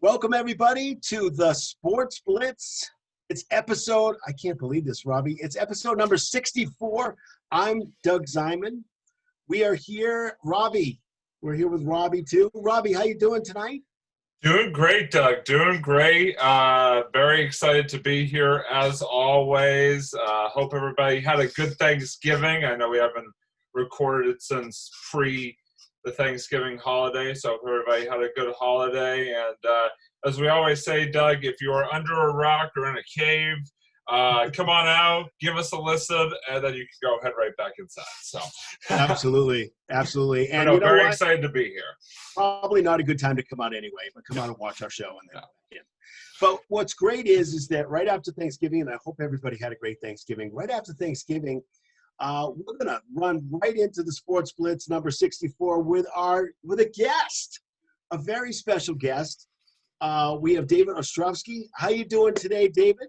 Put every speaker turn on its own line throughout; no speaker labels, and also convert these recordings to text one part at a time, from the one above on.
Welcome, everybody, to the Sports Blitz. It's episode, I can't believe this, Robbie. It's episode number 64. I'm Doug Ziman. We are here, Robbie. We're here with Robbie, too. Robbie, how you doing tonight?
Doing great, Doug. Doing great. Very excited to be here as always. Hope everybody had a good Thanksgiving. I know we haven't recorded it since pre the Thanksgiving holiday, so hope everybody had a good holiday. And as we always say, Doug, if you are under a rock or in a cave, come on out, give us a listen, and then you can go head right back inside. So
Absolutely. And
you know, very excited to be here.
Probably not a good time to come out anyway, but come out and watch our show and then in. But what's great is that right after Thanksgiving, and I hope everybody had a great Thanksgiving, right after Thanksgiving, we're going to run right into the Sports Blitz number 64 with a guest, a very special guest. We have David Ostrowsky. How you doing today, David?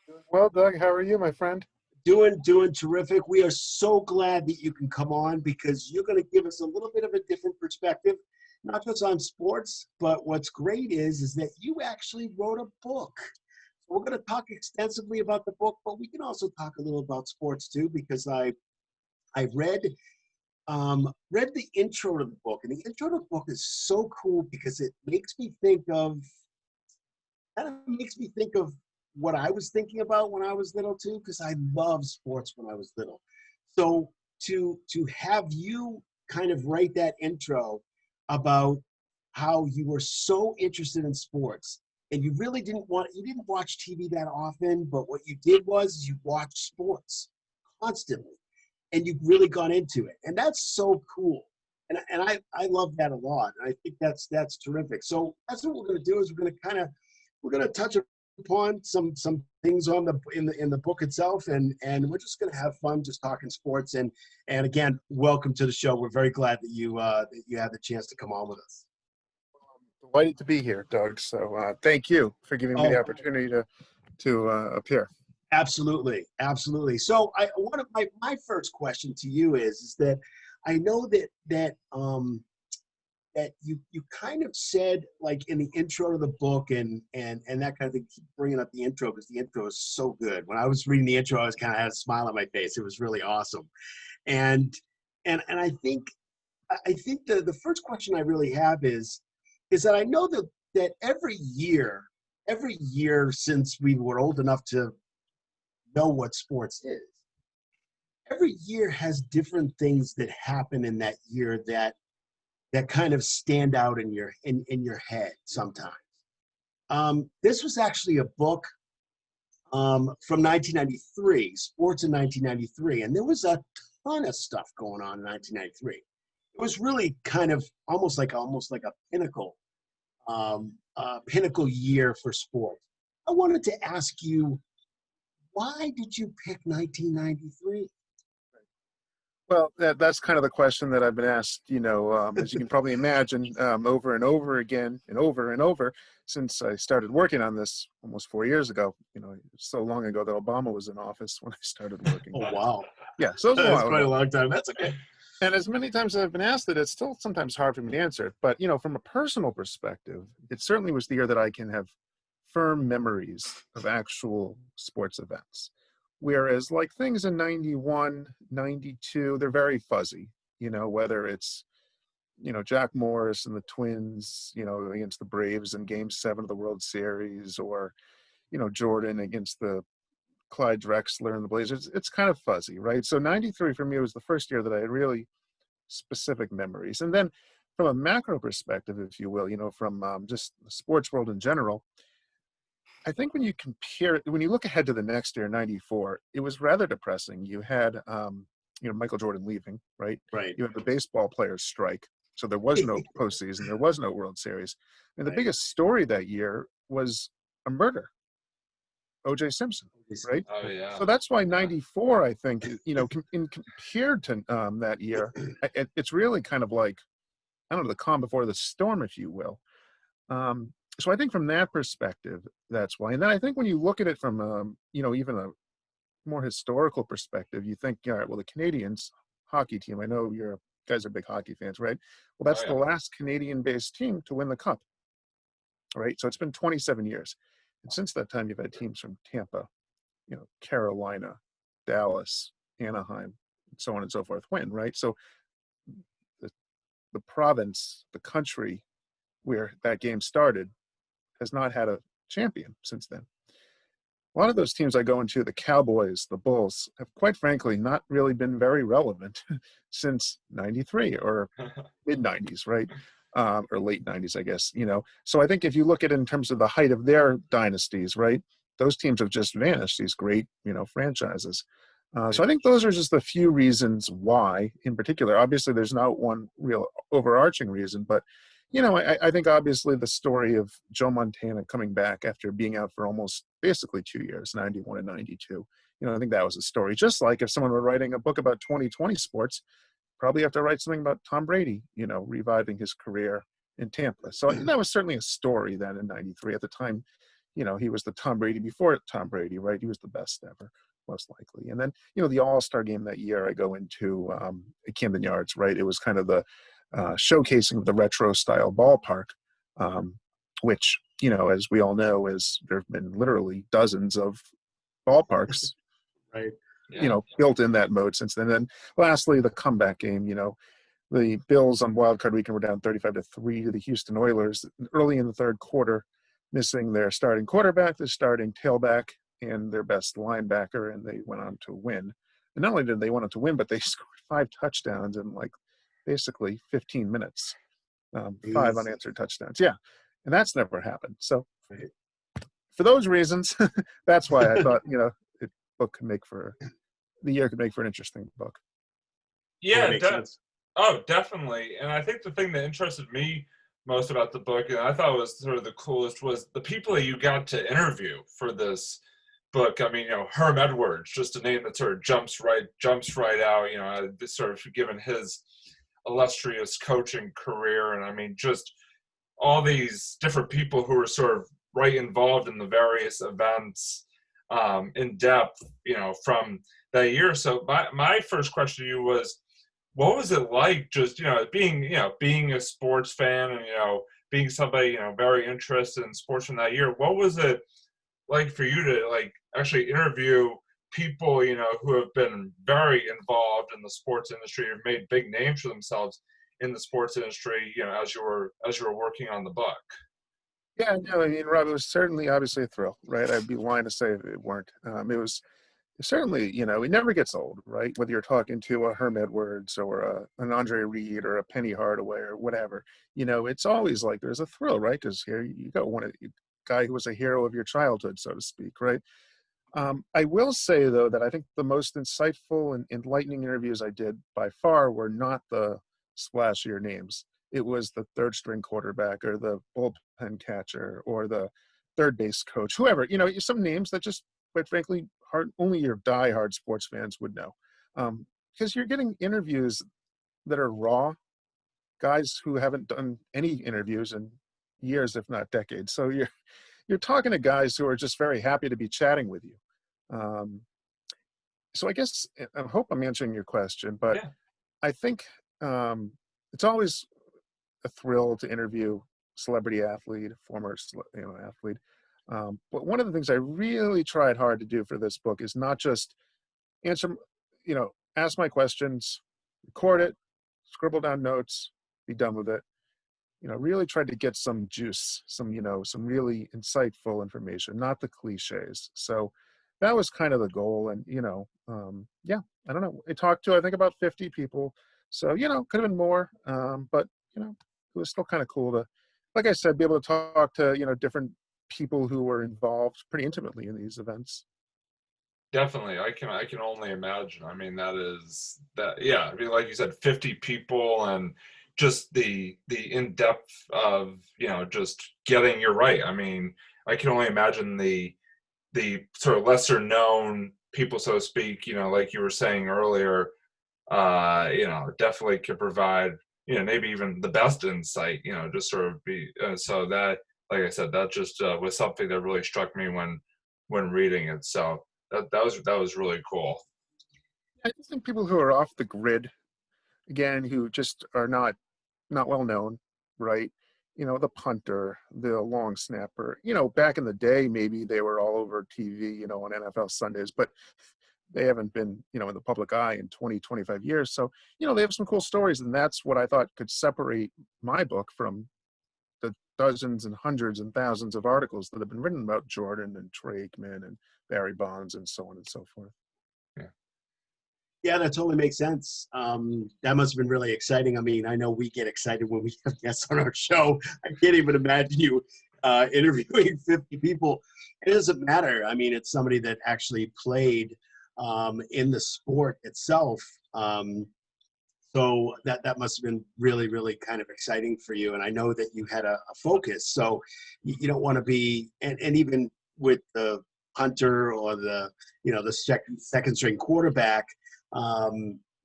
Doing well, Doug. How are you, my friend?
Doing terrific. We are so glad that you can come on because you're going to give us a little bit of a different perspective, not just on sports, but what's great is that you actually wrote a book. We're going to talk extensively about the book, but we can also talk a little about sports too, because I read the intro to the book, and the intro to the book is so cool because it makes me think of what I was thinking about when I was little too, because I loved sports when I was little. So to have you kind of write that intro about how you were so interested in sports, and you really didn't watch TV that often, but what you did was you watched sports constantly, and you really got into it, and that's so cool. And I love that a lot, and I think that's terrific. So that's what we're going to do is we're going to touch upon some things in the book itself, and we're just going to have fun just talking sports. And again, welcome to the show. We're very glad that you had the chance to come on with us.
Delighted to be here, Doug. So thank you for giving me the opportunity to appear.
Absolutely. So one of my first question to you is that I know that you kind of said, like, in the intro to the book and that kind of thing, keep bringing up the intro because the intro is so good. When I was reading the intro, I was kind of had a smile on my face. It was really awesome. And I think the first question I really have is that I know that every year since we were old enough to know what sports is, every year has different things that happen in that year that kind of stand out in your head sometimes. This was actually a book from 1993, sports in 1993, and there was a ton of stuff going on in 1993. It was really kind of almost like a pinnacle year for sports. I wanted to ask you, why did you pick 1993?
Well, that's kind of the question that I've been asked, as you can probably imagine, over and over again and over since I started working on this almost 4 years ago. So long ago that Obama was in office when I started working.
Oh, wow.
Yeah, so it was
That's quite a long time. That's okay.
And as many times as I've been asked it, it's still sometimes hard for me to answer it. But, from a personal perspective, it certainly was the year that I can have firm memories of actual sports events. Whereas like things in 91, 92, they're very fuzzy, whether it's, Jack Morris and the Twins, against the Braves in Game 7 of the World Series, or, Jordan against the Clyde Drexler and the Blazers. It's kind of fuzzy, right? So 93 for me was the first year that I had really specific memories. And then from a macro perspective, if you will, from just the sports world in general, I think when you look ahead to the next year, 94, it was rather depressing. You had, Michael Jordan leaving, right?
Right.
You had the baseball players strike. So there was no postseason. There was no World Series. And the biggest story that year was a murder. O.J. Simpson, right?
Oh, yeah.
So that's why 94, I think, compared to that year, it's really kind of like, I don't know, the calm before the storm, if you will. So I think from that perspective, that's why. And then I think when you look at it from, even a more historical perspective, you think, all right, well, the Canadians hockey team, I know you guys are big hockey fans, right? Well, that's the last Canadian-based team to win the cup. right? So it's been 27 years. And since that time, you've had teams from Tampa, Carolina, Dallas, Anaheim, and so on and so forth win, right? So the, the province, the country where that game started has not had a champion since then. A lot of those teams I go into, the Cowboys, the Bulls, have quite frankly not really been very relevant since 93 or mid 90s, right? Or late 90s, I guess, So I think if you look at it in terms of the height of their dynasties, right, those teams have just vanished, these great, franchises. So I think those are just the few reasons why, in particular. Obviously, there's not one real overarching reason, but I think obviously the story of Joe Montana coming back after being out for almost basically 2 years, 91 and 92, I think that was a story. Just like if someone were writing a book about 2020 sports, probably have to write something about Tom Brady, reviving his career in Tampa. So that was certainly a story then in 93. At the time, he was the Tom Brady before Tom Brady, right? He was the best ever, most likely. And then, the All-Star game that year I go into at Camden Yards, right? It was kind of the showcasing of the retro style ballpark, which, as we all know, there have been literally dozens of ballparks,
right?
Built in that mode since then. And then lastly, the comeback game, the Bills on Wild Card Weekend were down 35-3 to the Houston Oilers early in the third quarter, missing their starting quarterback, their starting tailback, and their best linebacker, and they went on to win. And not only did they went on to win, but they scored 5 touchdowns in basically 15 minutes, 5 unanswered touchdowns. Yeah, and that's never happened. So for those reasons, that's why I thought, the year could make for an interesting book.
Yeah, definitely. And I think the thing that interested me most about the book, and I thought was sort of the coolest, was the people that you got to interview for this book. I mean, Herm Edwards, just a name that sort of jumps right out, sort of given his illustrious coaching career. And I mean, just all these different people who were sort of right involved in the various events in depth, from that year. So my first question to you was, what was it like just, being a sports fan and, being somebody, very interested in sports from that year? What was it like for you to actually interview people, who have been very involved in the sports industry, have made big names for themselves in the sports industry, as you were working on the book?
Yeah, no, I mean, Rob, it was certainly obviously a thrill, right? I'd be lying to say it weren't. It was certainly, it never gets old, right? Whether you're talking to a Herm Edwards or an Andre Reed or a Penny Hardaway or whatever, it's always there's a thrill, right? Because here you got a guy who was a hero of your childhood, so to speak, right? I will say, though, that I think the most insightful and enlightening interviews I did by far were not the splashier names. It was the third string quarterback or the bullpen catcher or the third base coach, whoever, some names that just, quite frankly, only your diehard sports fans would know. Because you're getting interviews that are raw, guys who haven't done any interviews in years, if not decades. So you're talking to guys who are just very happy to be chatting with you. So I guess, I hope I'm answering your question, but yeah. I think it's always a thrill to interview celebrity athlete, former athlete. But one of the things I really tried hard to do for this book is not just answer, ask my questions, record it, scribble down notes, be done with it. Really tried to get some juice, some really insightful information, not the cliches. So that was kind of the goal. And, I don't know. I talked to, I think, about 50 people. So, could have been more. But, it was still kind of cool to, like I said, be able to talk to, different people who were involved pretty intimately in these events.
Definitely. I can only imagine. I mean, yeah. I mean, like you said, 50 people and just the in-depth of, just getting you right. I mean, I can only imagine the sort of lesser known people, so to speak, like you were saying earlier, definitely could provide, maybe even the best insight, just sort of be, so that, like I said, that just was something that really struck me when reading it. So that was really cool.
I just think people who are off the grid, again, who just are not well known, right? the punter, the long snapper. Back in the day, maybe they were all over TV, on NFL Sundays, but they haven't been, in the public eye in 20, 25 years. So, they have some cool stories, and that's what I thought could separate my book from the dozens and hundreds and thousands of articles that have been written about Jordan and Trey Aikman and Barry Bonds and so on and so forth.
Yeah, that totally makes sense. That must have been really exciting. I mean, I know we get excited when we have guests on our show. I can't even imagine you interviewing 50 people. It doesn't matter. I mean, it's somebody that actually played in the sport itself. So that must have been really, really kind of exciting for you. And I know that you had a focus. So you don't want to be, and even with the punter or the second string quarterback,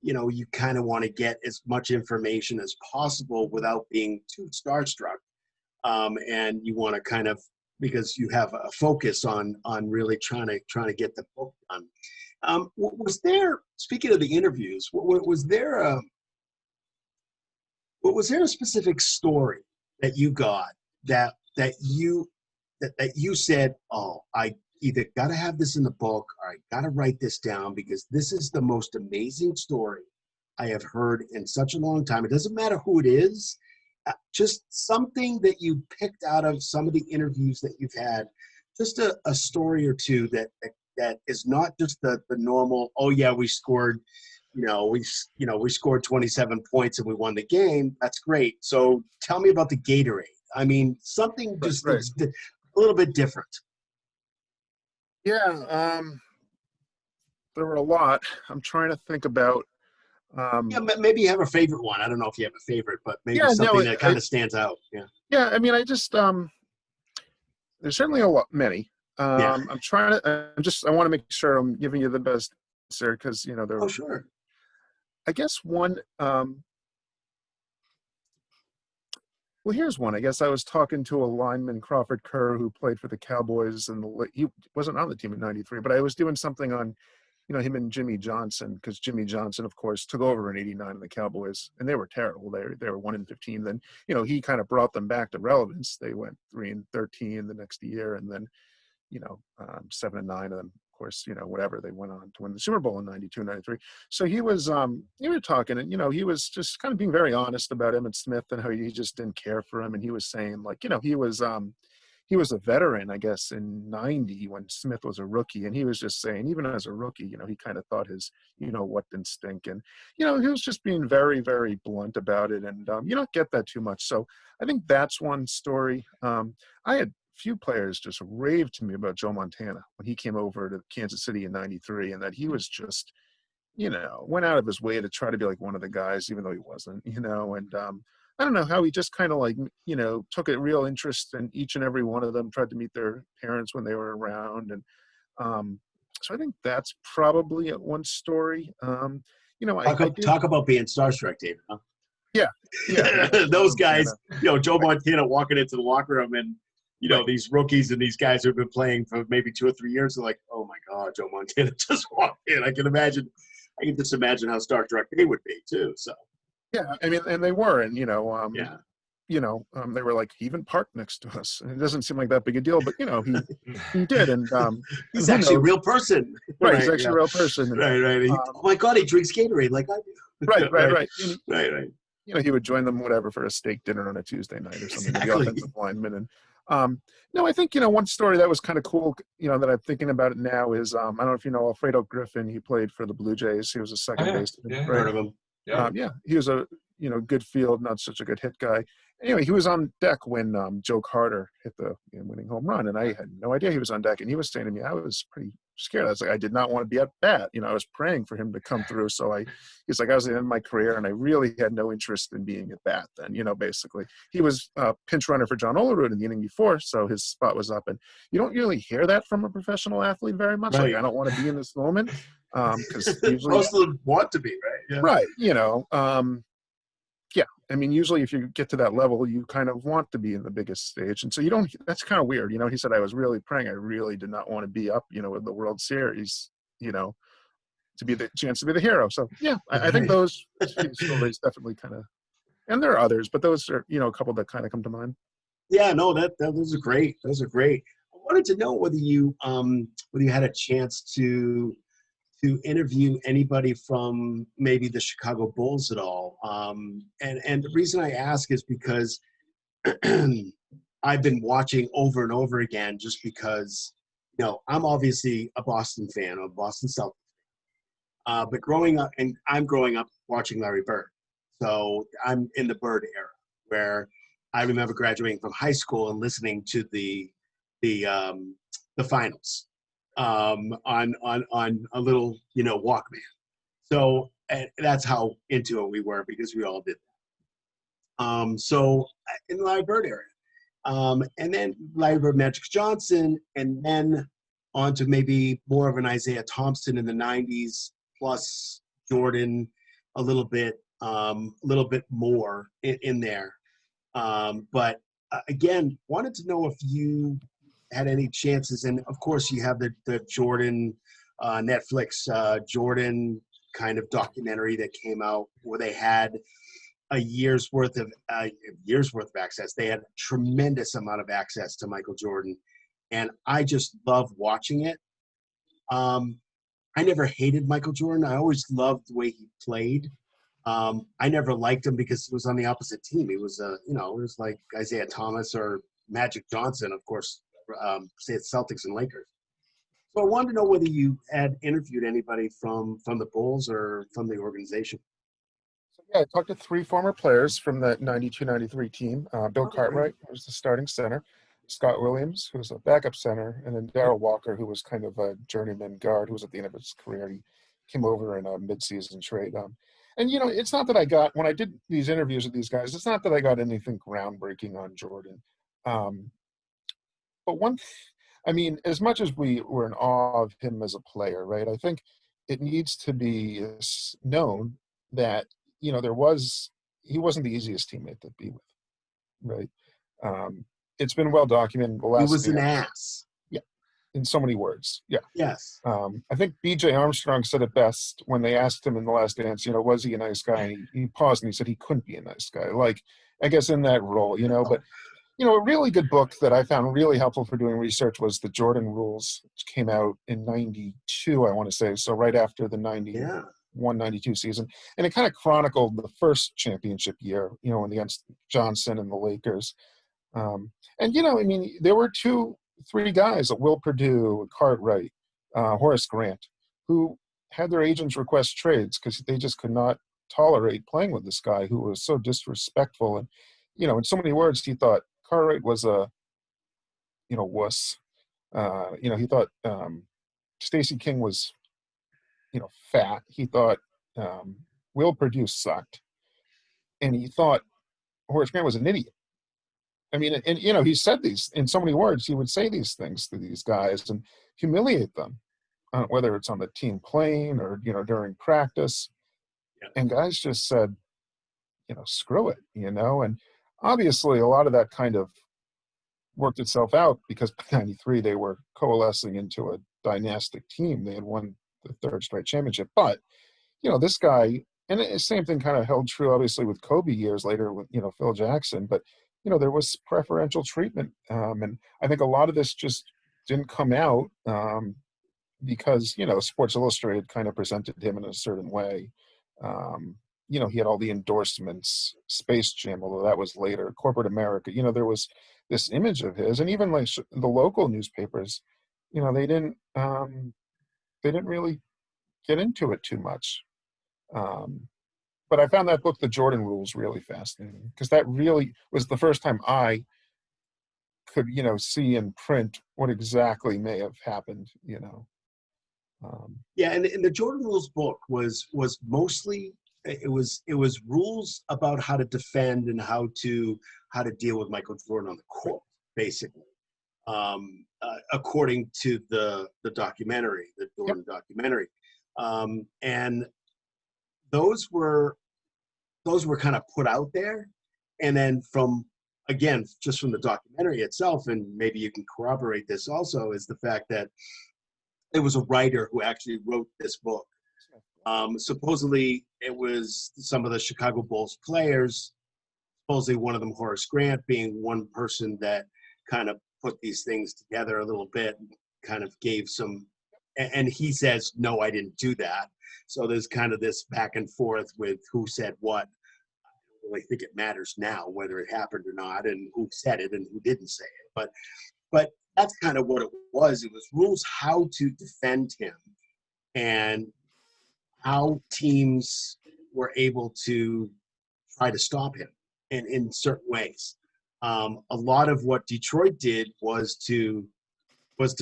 you kind of want to get as much information as possible without being too starstruck. And you want to kind of, because you have a focus on really trying to get the book done. Was there, speaking of the interviews, was there a specific story that you got that you said, oh, I either got to have this in the book or I got to write this down because this is the most amazing story I have heard in such a long time. It doesn't matter who it is, just something that you picked out of some of the interviews that you've had, just a story or two that is not just the normal, oh yeah, we scored, we scored 27 points and we won the game. That's great. So tell me about the Gatorade. I mean, something just that's a little bit different.
Yeah, there were a lot. I'm trying to think about.
Maybe you have a favorite one. I don't know if you have a favorite, but maybe something that kind of stands out. Yeah.
Yeah, I mean, I just there's certainly many. I want to make sure I'm giving you the best answer because there.
Oh, sure.
I guess one. Well, here's one. I guess I was talking to a lineman, Crawford Kerr, who played for the Cowboys, and he wasn't on the team in '93, but I was doing something on, him and Jimmy Johnson, because Jimmy Johnson, of course, took over in '89 in the Cowboys, and they were terrible. They were 1-15. Then, he kind of brought them back to relevance. They went 3-13 the next year, and then, 7-9, and then, of course, whatever, they went on to win the Super Bowl in '92, '93. So he was, we were talking, and, he was just kind of being very honest about Emmitt Smith and how he just didn't care for him. And he was saying, like, he was a veteran, I guess, in '90 when Smith was a rookie. And he was just saying, even as a rookie, he kind of thought his, what didn't stink. And, he was just being very, very blunt about it. And you don't get that too much. So I think that's one story. I had few players just raved to me about Joe Montana when he came over to Kansas City in '93, and that he was just, went out of his way to try to be like one of the guys, even though he wasn't, and I don't know how he just kind of like, took a real interest in each and every one of them, tried to meet their parents when they were around. And so I think that's probably one story.
Talk about being starstruck, David, huh?
Yeah.
Those guys, Joe Montana walking into the locker room and, these rookies and these guys who have been playing for maybe 2 or 3 years are like, oh my God, Joe Montana just walked in. I can just imagine how starstruck they would be too. So.
Yeah, I mean, and they were, and they were like, he even parked next to us. And it doesn't seem like that big a deal, but he did, and
he's actually a real person.
Right, he's actually a real person. And,
right. Oh my God, he drinks Gatorade like I do.
Right.
Right.
He would join them, whatever, for a steak dinner on a Tuesday night or something.
Exactly.
The offensive lineman. And no, I think one story that was kind of cool, that I'm thinking about it now is I don't know if you know Alfredo Griffin. He played for the Blue Jays. He was a second baseman.
Yeah, heard of him.
Yeah, he was a good field, not such a good hit guy. Anyway, he was on deck when Joe Carter hit the winning home run, and I had no idea he was on deck. And he was saying to me, I was pretty scared. I was like, I did not want to be at bat. I was praying for him to come through. So he's like, I was at the end of my career, and I really had no interest in being at bat then. Basically, he was a pinch runner for John Olerud in the inning before, so his spot was up. And you don't really hear that from a professional athlete very much.
Right.
Like, I don't want to be in this moment because usually
most of them want to be, right? Yeah.
Right. Yeah, I mean, usually if you get to that level, you kind of want to be in the biggest stage. And so that's kind of weird. He said, I was really praying. I really did not want to be up, with the World Series, to be the chance to be the hero. So, yeah, I think those stories definitely kind of And there are others, but those are, a couple that kind of come to mind.
Yeah, no, those are great. Those are great. I wanted to know whether you had a chance to interview anybody from maybe the Chicago Bulls at all. And the reason I ask is because I've been watching over and over again just because, I'm obviously a Boston fan, I'm a Boston Celtics. But I'm growing up watching Larry Bird. So I'm in the Bird era where I remember graduating from high school and listening to the finals on a little, Walkman. So that's how into it we were because we all did that. So in the Larry Bird era. And then Larry Bird, Magic Johnson, and then on to maybe more of an Isaiah Thompson in the 90s, plus Jordan a little bit more in there. But again, wanted to know if you had any chances, and of course you have the Jordan Netflix Jordan kind of documentary that came out where they had a year's worth of access. They had a tremendous amount of access to Michael Jordan, and I just love watching it. I never hated Michael Jordan. I always loved the way he played. I never liked him because he was on the opposite team. He was, it was like Isaiah Thomas or Magic Johnson, of course, say it's Celtics and Lakers. So I wanted to know whether you had interviewed anybody from the Bulls or from the organization.
So, yeah, I talked to 3 former players from the 92-93 team. Bill Cartwright, who was the starting center, Scott Williams, who was a backup center, and then Darrell Walker, who was kind of a journeyman guard, who was at the end of his career. He came over in a midseason trade. And, it's not that when I did these interviews with these guys, it's not that I got anything groundbreaking on Jordan. But as much as we were in awe of him as a player, right, I think it needs to be known that, he wasn't the easiest teammate to be with, right? It's been well documented.
He was an ass.
Yeah, in so many words. Yeah.
Yes.
I think B.J. Armstrong said it best when they asked him in the last dance, was he a nice guy? And he paused and he said he couldn't be a nice guy. Like, I guess in that role, But, a really good book that I found really helpful for doing research was The Jordan Rules, which came out in 92, I want to say. So right after the 91-92 season. And it kind of chronicled the first championship year, against Johnson and the Lakers. There were 2-3 guys, Will Perdue, Cartwright, Horace Grant, who had their agents request trades because they just could not tolerate playing with this guy who was so disrespectful. And, in so many words, he thought Cartwright was a, wuss. He thought Stacey King was, fat. He thought Will Perdue sucked. And he thought Horace Grant was an idiot. He said these in so many words. He would say these things to these guys and humiliate them, whether it's on the team plane or, during practice. Yeah. And guys just said, screw it, And obviously a lot of that kind of worked itself out because by 93 they were coalescing into a dynastic team. They had won the 3rd straight championship. But, this guy, and the same thing kind of held true, obviously, with Kobe years later with, Phil Jackson. But, there was preferential treatment. And I think a lot of this just didn't come out because, Sports Illustrated kind of presented him in a certain way. He had all the endorsements, Space Jam, although that was later, corporate America. There was this image of his. And even like the local newspapers, they didn't really get into it too much. But I found that book, The Jordan Rules, really fascinating because that really was the first time I could, see in print what exactly may have happened,
Yeah, and the Jordan Rules book was mostly it was rules about how to defend and how to deal with Michael Jordan on the court, basically, according to the documentary, the Jordan documentary, and those were kind of put out there, and then just from the documentary itself, and maybe you can corroborate this also, is the fact that it was a writer who actually wrote this book. Supposedly, it was some of the Chicago Bulls players supposedly one of them, Horace Grant, being one person that kind of put these things together a little bit, and kind of gave some, and he says, no, I didn't do that. So there's kind of this back and forth with who said what. I don't really think it matters now whether it happened or not, and who said it and who didn't say it. But that's kind of what it was. It was rules how to defend him and how teams were able to try to stop him in certain ways. A lot of what Detroit did was to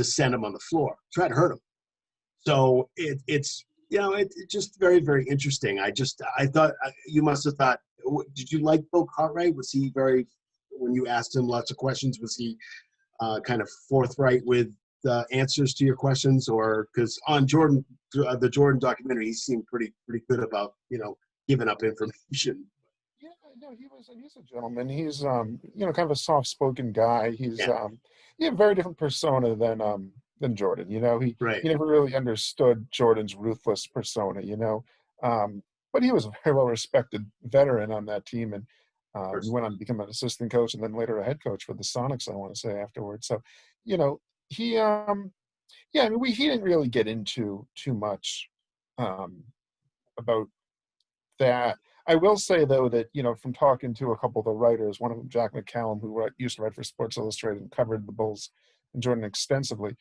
send him on the floor, try to hurt him. So it's just very, very interesting. I thought you must have thought. Did you like Bill Cartwright? Was he very, when you asked him lots of questions, was he kind of forthright with the answers to your questions? Or because on the Jordan documentary, he seemed pretty good about giving up information.
Yeah, no, he's a gentleman. He's kind of a soft-spoken guy. He's he had a very different persona than Jordan.
Right.
He never really understood Jordan's ruthless persona. But he was a very well-respected veteran on that team, and he went on to become an assistant coach and then later a head coach for the Sonics, I want to say, afterwards. So, he he didn't really get into too much about that. I will say, though, that, from talking to a couple of the writers, one of them, Jack McCallum, who used to write for Sports Illustrated and covered the Bulls and Jordan extensively,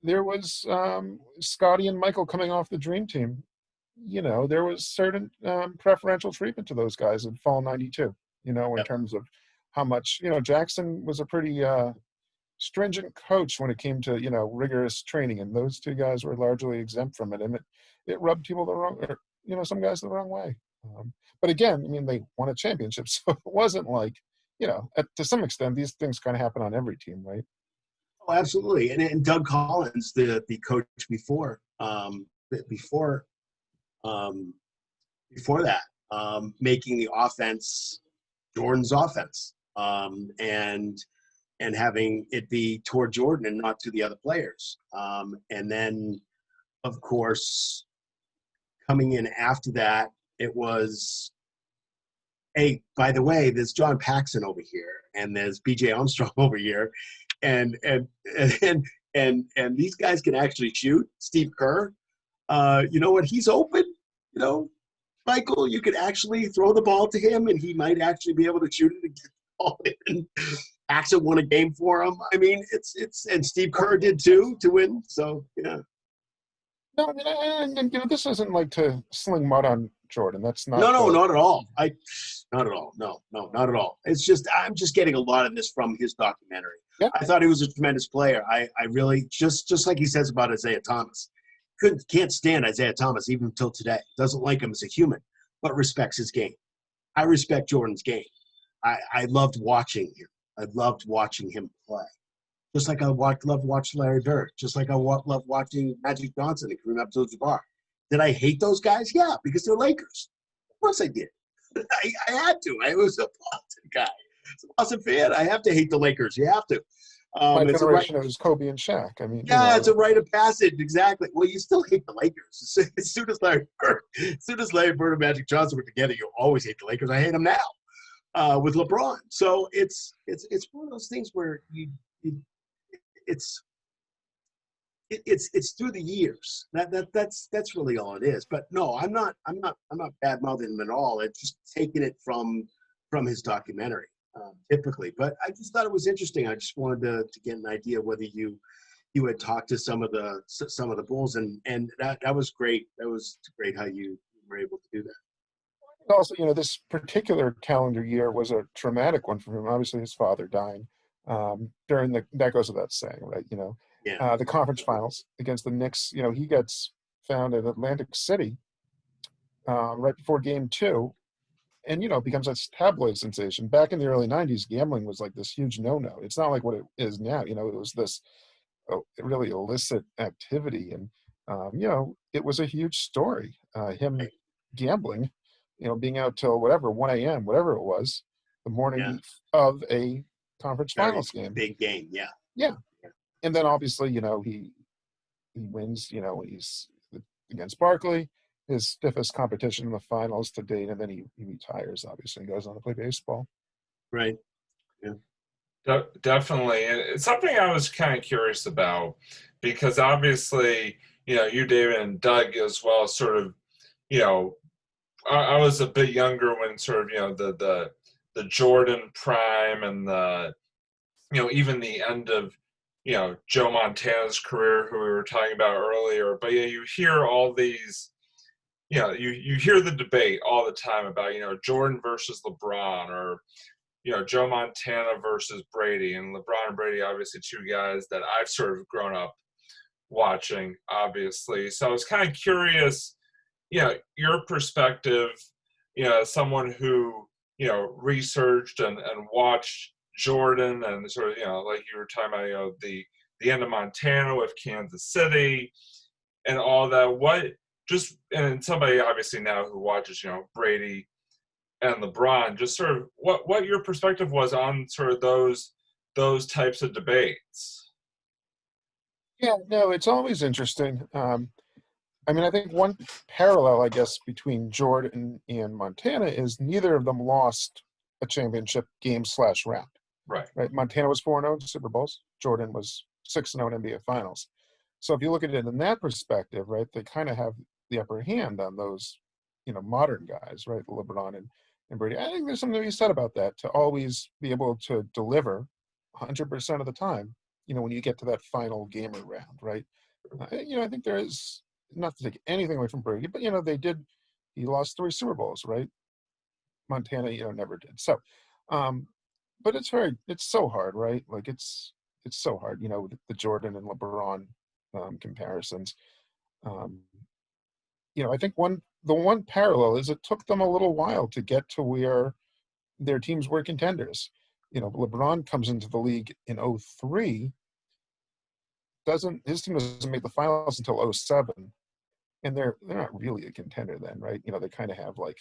there was Scotty and Michael coming off the Dream Team. There was certain preferential treatment to those guys in fall '92, in terms of how much, Jackson was a pretty stringent coach when it came to, rigorous training, and those two guys were largely exempt from it. And it rubbed people the wrong, some guys the wrong way. But again, they won a championship, so it wasn't like, to some extent, these things kind of happen on every team, right?
Oh, absolutely. And Doug Collins, the coach before that, making the offense Jordan's offense, and having it be toward Jordan and not to the other players. And then, of course, coming in after that, it was, hey, by the way, there's John Paxson over here, and there's B.J. Armstrong over here, and these guys can actually shoot. Steve Kerr, when he's open, Michael, you could actually throw the ball to him, and he might actually be able to shoot it and get the ball in. Paxson won a game for him. And Steve Kerr did too to win. So yeah.
No, and this isn't like to sling mud on Jordan. That's not.
No, not at all. Not at all. No, not at all. It's just I'm just getting a lot of this from his documentary.
Yeah.
I thought he was a tremendous player. I really just like he says about Isaiah Thomas. Can't stand Isaiah Thomas even until today. Doesn't like him as a human, but respects his game. I respect Jordan's game. I loved watching him. I loved watching him play. Just like I loved watching Larry Bird. Just like I loved watching Magic Johnson and Kareem Abdul-Jabbar. Did I hate those guys? Yeah, because they're Lakers. Of course I did. I had to. I was a Boston guy. As a Boston fan, I have to hate the Lakers. You have to.
My generation, it was Kobe and Shaq.
It's a rite of passage. Exactly. Well, you still hate the Lakers. As soon as Larry Bird and Magic Johnson were together, you always hate the Lakers. I hate them now with LeBron. So it's one of those things where it's through the years. That's really all it is. But no, I'm not bad mouthing him at all. It's just taking it from his documentary. Typically, but I just thought it was interesting. I just wanted to get an idea whether you had talked to some of the Bulls, and that was great. That was great how you were able to do that.
Also, this particular calendar year was a traumatic one for him. Obviously, his father dying during that goes without saying, right? The conference finals against the Knicks. He gets found in Atlantic City right before Game 2. And, becomes a tabloid sensation. Back in the early 90s, gambling was like this huge no-no. It's not like what it is now. It was this really illicit activity. And, it was a huge story. Him gambling, being out till 1 a.m., whatever it was, the morning of a conference finals game.
Big game, yeah.
Yeah. And then obviously, he wins, he's against Barkley. his stiffest competition in the finals to date, and then he retires, obviously, and goes on to play baseball.
Right. Yeah.
Definitely. And it's something I was kind of curious about because obviously, you, David, and Doug as well, sort of, I was a bit younger when sort of, the Jordan prime and the, even the end of, Joe Montana's career, who we were talking about earlier. But yeah, you hear all these, you hear the debate all the time about, Jordan versus LeBron, or Joe Montana versus Brady. And LeBron and Brady, obviously two guys that I've sort of grown up watching, obviously. So I was kind of curious, your perspective, as someone who, researched and watched Jordan and sort of, like you were talking about, the end of Montana with Kansas City and all that. And somebody obviously now who watches, Brady and LeBron, just sort of what your perspective was on sort of those types of debates.
Yeah, no, it's always interesting. I mean, I think one parallel, I guess, between Jordan and Montana is neither of them lost a championship game / round. Right. Montana was 4-0 in Super Bowls. Jordan was 6-0 in NBA Finals. So if you look at it in that perspective, right, they kind of have the upper hand on those, modern guys, right, LeBron and Brady. I think there's something to be said about that, to always be able to deliver 100% of the time, when you get to that final game or round, right? I think there is, not to take anything away from Brady, but, he lost 3 Super Bowls, right? Montana, never did. So, but it's so hard, right? Like it's so hard, the Jordan and LeBron comparisons. I think the one parallel is it took them a little while to get to where their teams were contenders. LeBron comes into the league in 2003. His team doesn't make the finals until 2007, and they're not really a contender then, right? They kind of have like,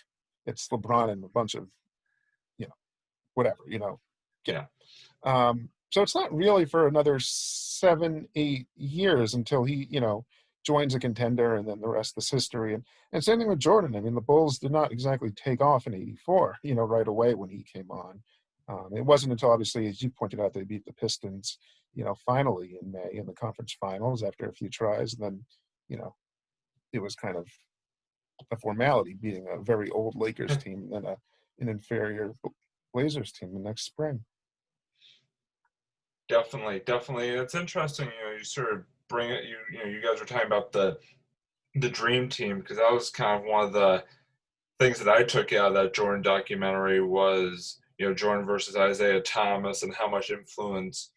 it's LeBron and a bunch of, whatever,
Yeah.
So it's not really for another 7-8 years until he, joins a contender, and then the rest is history. And same thing with Jordan. I mean, the Bulls did not exactly take off in '84, right away when he came on. It wasn't until, obviously, as you pointed out, they beat the Pistons, finally in May in the conference finals after a few tries. And then, it was kind of a formality beating a very old Lakers team and then an inferior Blazers team the next spring.
Definitely. It's interesting, you sort of bring it, you guys were talking about the dream team, because that was kind of one of the things that I took out of that Jordan documentary was, Jordan versus Isaiah Thomas, and how much influence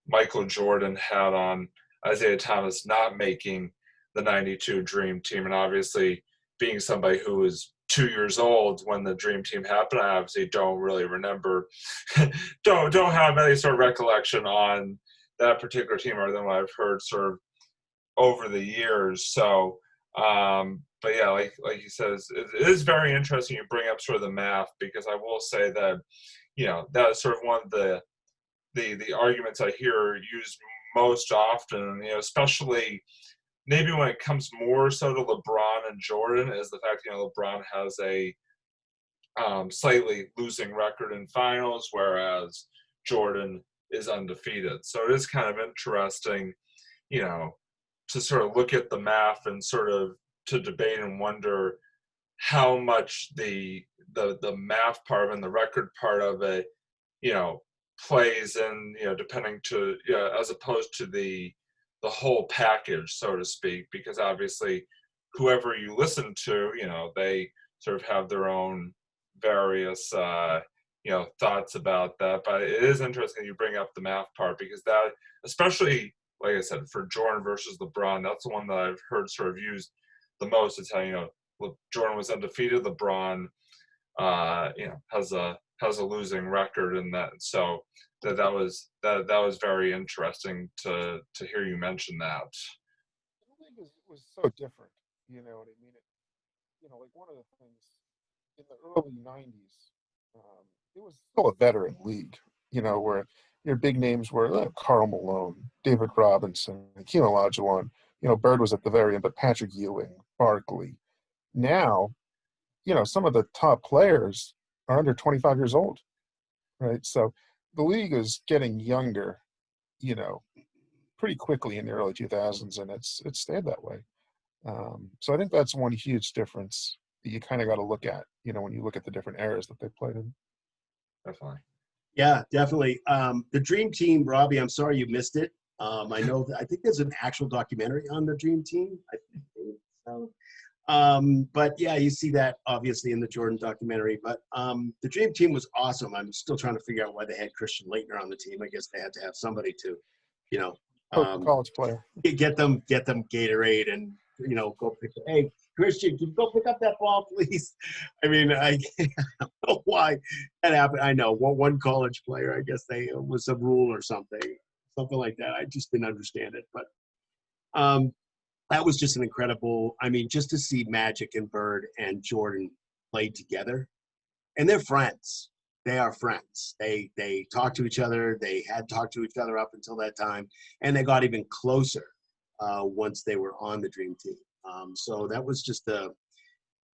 Michael Jordan had on Isaiah Thomas not making the '92 Dream Team. And obviously, being somebody who was 2 years old when the Dream Team happened, I obviously don't really remember, don't have any sort of recollection on that particular team other than what I've heard sort of over the years. So, but yeah, like you said, it is very interesting you bring up sort of the math, because I will say that, that is sort of one of the arguments I hear used most often, especially maybe when it comes more so to LeBron and Jordan, is the fact, LeBron has a slightly losing record in finals, whereas Jordan is undefeated. So it is kind of interesting, to sort of look at the math and sort of to debate and wonder how much the math part and the record part of it, plays in, depending to, as opposed to the whole package, so to speak, because obviously whoever you listen to, they sort of have their own various, thoughts about that. But it is interesting you bring up the math part, because that, especially, like I said, for Jordan versus LeBron, that's the one that I've heard sort of used the most. It's how, Jordan was undefeated, LeBron, has a losing record in that. So that was very interesting to hear you mention that.
I think it was so different. You know what I mean? Like one of the things in the early '90s, it was still a veteran league. Where your big names were Karl Malone, David Robinson, Hakeem Olajuwon. Bird was at the very end, but Patrick Ewing, Barkley, Now, some of the top players are under 25 years old, right? So the league is getting younger, you know, pretty quickly in the early 2000s, and it's stayed that way. So I think that's one huge difference that you kind of got to look at, when you look at the different eras that they played in.
Definitely.
Yeah, definitely. The Dream Team, Robbie, I'm sorry you missed it. I think there's an actual documentary on the Dream Team. I think so. But yeah, you see that obviously in the Jordan documentary. But the Dream Team was awesome. I'm still trying to figure out why they had Christian Laettner on the team. I guess they had to have somebody to,
College player.
get them Gatorade and go pick. Hey, Christian, can you go pick up that ball, please? I mean, I don't know why that happened. I know one college player. I guess they was a rule or something like that. I just didn't understand it, but that was just an incredible. I mean, just to see Magic and Bird and Jordan play together, and they're friends. They are friends. They talk to each other. They had talked to each other up until that time, and they got even closer once they were on the Dream Team. So that was just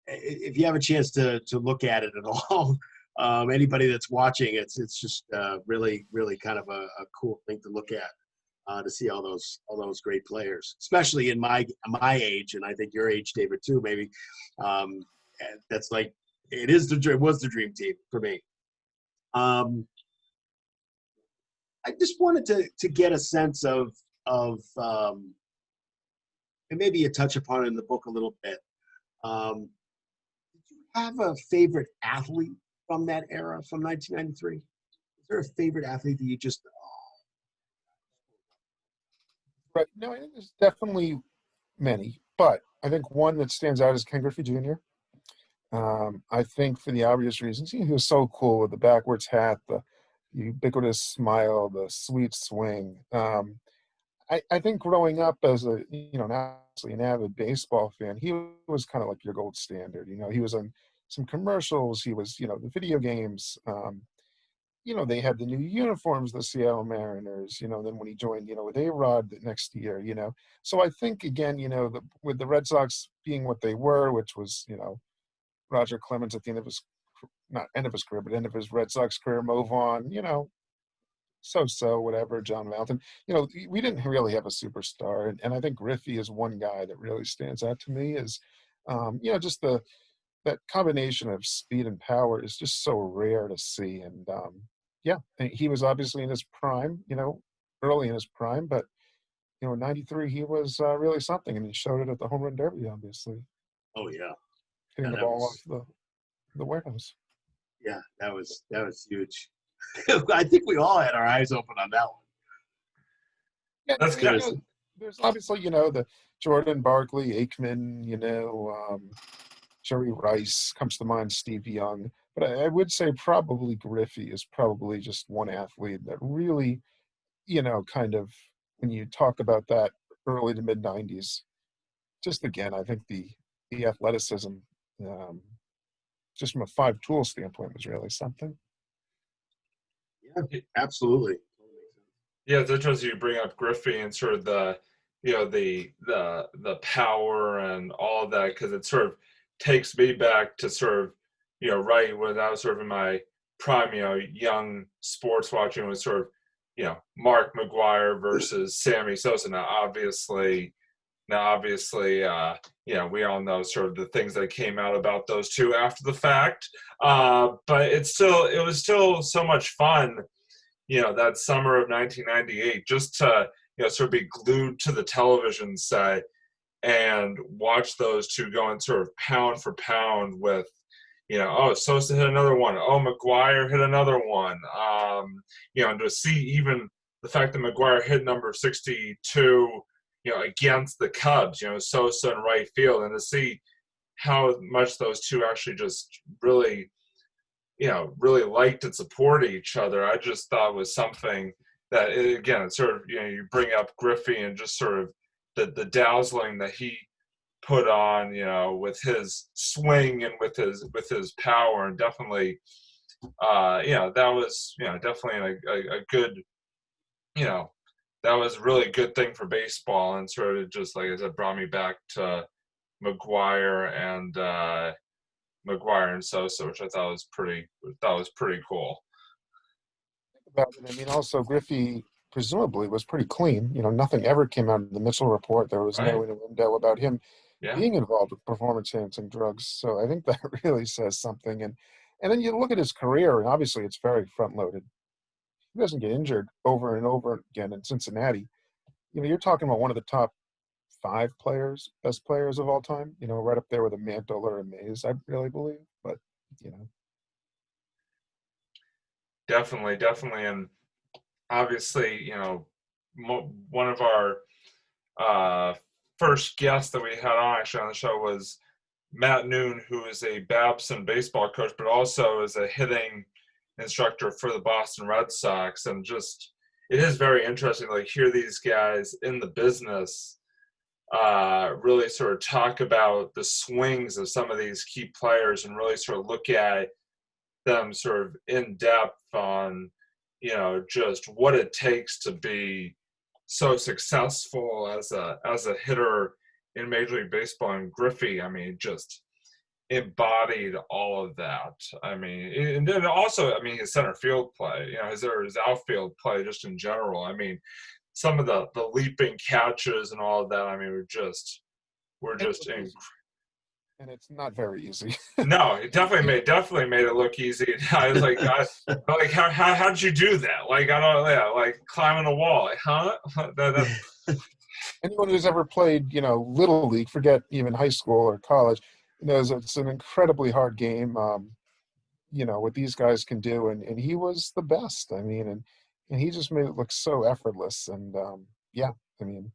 if you have a chance to look at it at all, anybody that's watching, it's just really kind of a cool thing to look at, to see all those great players, especially in my age, and I think your age, David, too. Maybe that's like was the Dream Team for me. I just wanted to get a sense of and maybe you touch upon it in the book a little bit. Did you have a favorite athlete from that era, from 1993? Is there a favorite athlete that you just?
Right. No, I think there's definitely many, but I think one that stands out is Ken Griffey Jr. I think for the obvious reasons, he was so cool with the backwards hat, the ubiquitous smile, the sweet swing. I think growing up as not an avid baseball fan, he was kind of like your gold standard. He was on some commercials. He was, the video games. They had the new uniforms, the Seattle Mariners. Then when he joined, with A-Rod the next year. So I think again, with the Red Sox being what they were, which was, Roger Clemens at the end of his, not end of his career, but end of his Red Sox career, move on. So whatever, John Valentine. We didn't really have a superstar, and I think Griffey is one guy that really stands out to me. Is just that combination of speed and power is just so rare to see. And he was obviously in his prime, early in his prime, but in '93 he was really something, and he showed it at the home run derby, obviously.
Oh yeah,
hitting the ball off the warehouse.
Yeah, that was huge. I think we all had our eyes open on that one.
Yeah, that's good. There's obviously, the Jordan, Barkley, Aikman, Jerry Rice comes to mind, Steve Young. But I would say probably Griffey is probably just one athlete that really, kind of, when you talk about that early to mid 90s, just again, I think the athleticism, just from a five-tool standpoint, was really something.
Yeah, absolutely.
Yeah, it's interesting you bring up Griffey and sort of the power and all of that, because it sort of takes me back to sort of right when I was sort of in my prime, young sports watching, was sort of Mark McGwire versus Sammy Sosa. Now obviously we all know sort of the things that came out about those two after the fact, but it was still so much fun, that summer of 1998, just to sort of be glued to the television set and watch those two going sort of pound for pound with, Sosa hit another one, McGwire hit another one, and to see even the fact that McGwire hit number 62, against the Cubs, Sosa in right field, and to see how much those two actually just really, really liked and supported each other, I just thought was something that, again, sort of, you bring up Griffey and just sort of the dazzling that he put on, with his swing and with his power, and definitely, that was, definitely a good, that was a really good thing for baseball, and sort of just, like I said, brought me back to McGuire and Sosa, which I thought was pretty cool.
About it. I mean, also Griffey presumably was pretty clean. You know, nothing ever came out of the Mitchell report. There was no
Right?
innuendo about him
Yeah.
being involved with performance-enhancing drugs. So I think that really says something. And then you look at his career, and obviously it's very front-loaded. He doesn't get injured over and over again in Cincinnati. You know, you're talking about one of the top 5 best players of all time. You know, right up there with a Mantle or a Mays, I really believe. But you know,
Definitely, and obviously, one of our uh, first guests that we had on actually on the show was Matt Noon, who is a Babson baseball coach, but also is a hitting instructor for the Boston Red Sox. And just, it is very interesting to hear these guys in the business really sort of talk about the swings of some of these key players and really sort of look at them sort of in depth on, just what it takes to be so successful as a hitter in Major League Baseball. And Griffey, I mean, just embodied all of that. I mean, and then also, I mean, his center field play, his outfield play just in general. I mean, some of the leaping catches and all of that, I mean, we're just in.
And it's not very easy.
No, it definitely made it look easy. I was like, how did you do that? Like, I don't, yeah, like climbing a wall, huh?
Anyone who's ever played, little league, forget even high school or college, knows it's an incredibly hard game. What these guys can do, and he was the best. I mean, and he just made it look so effortless. And yeah, I mean,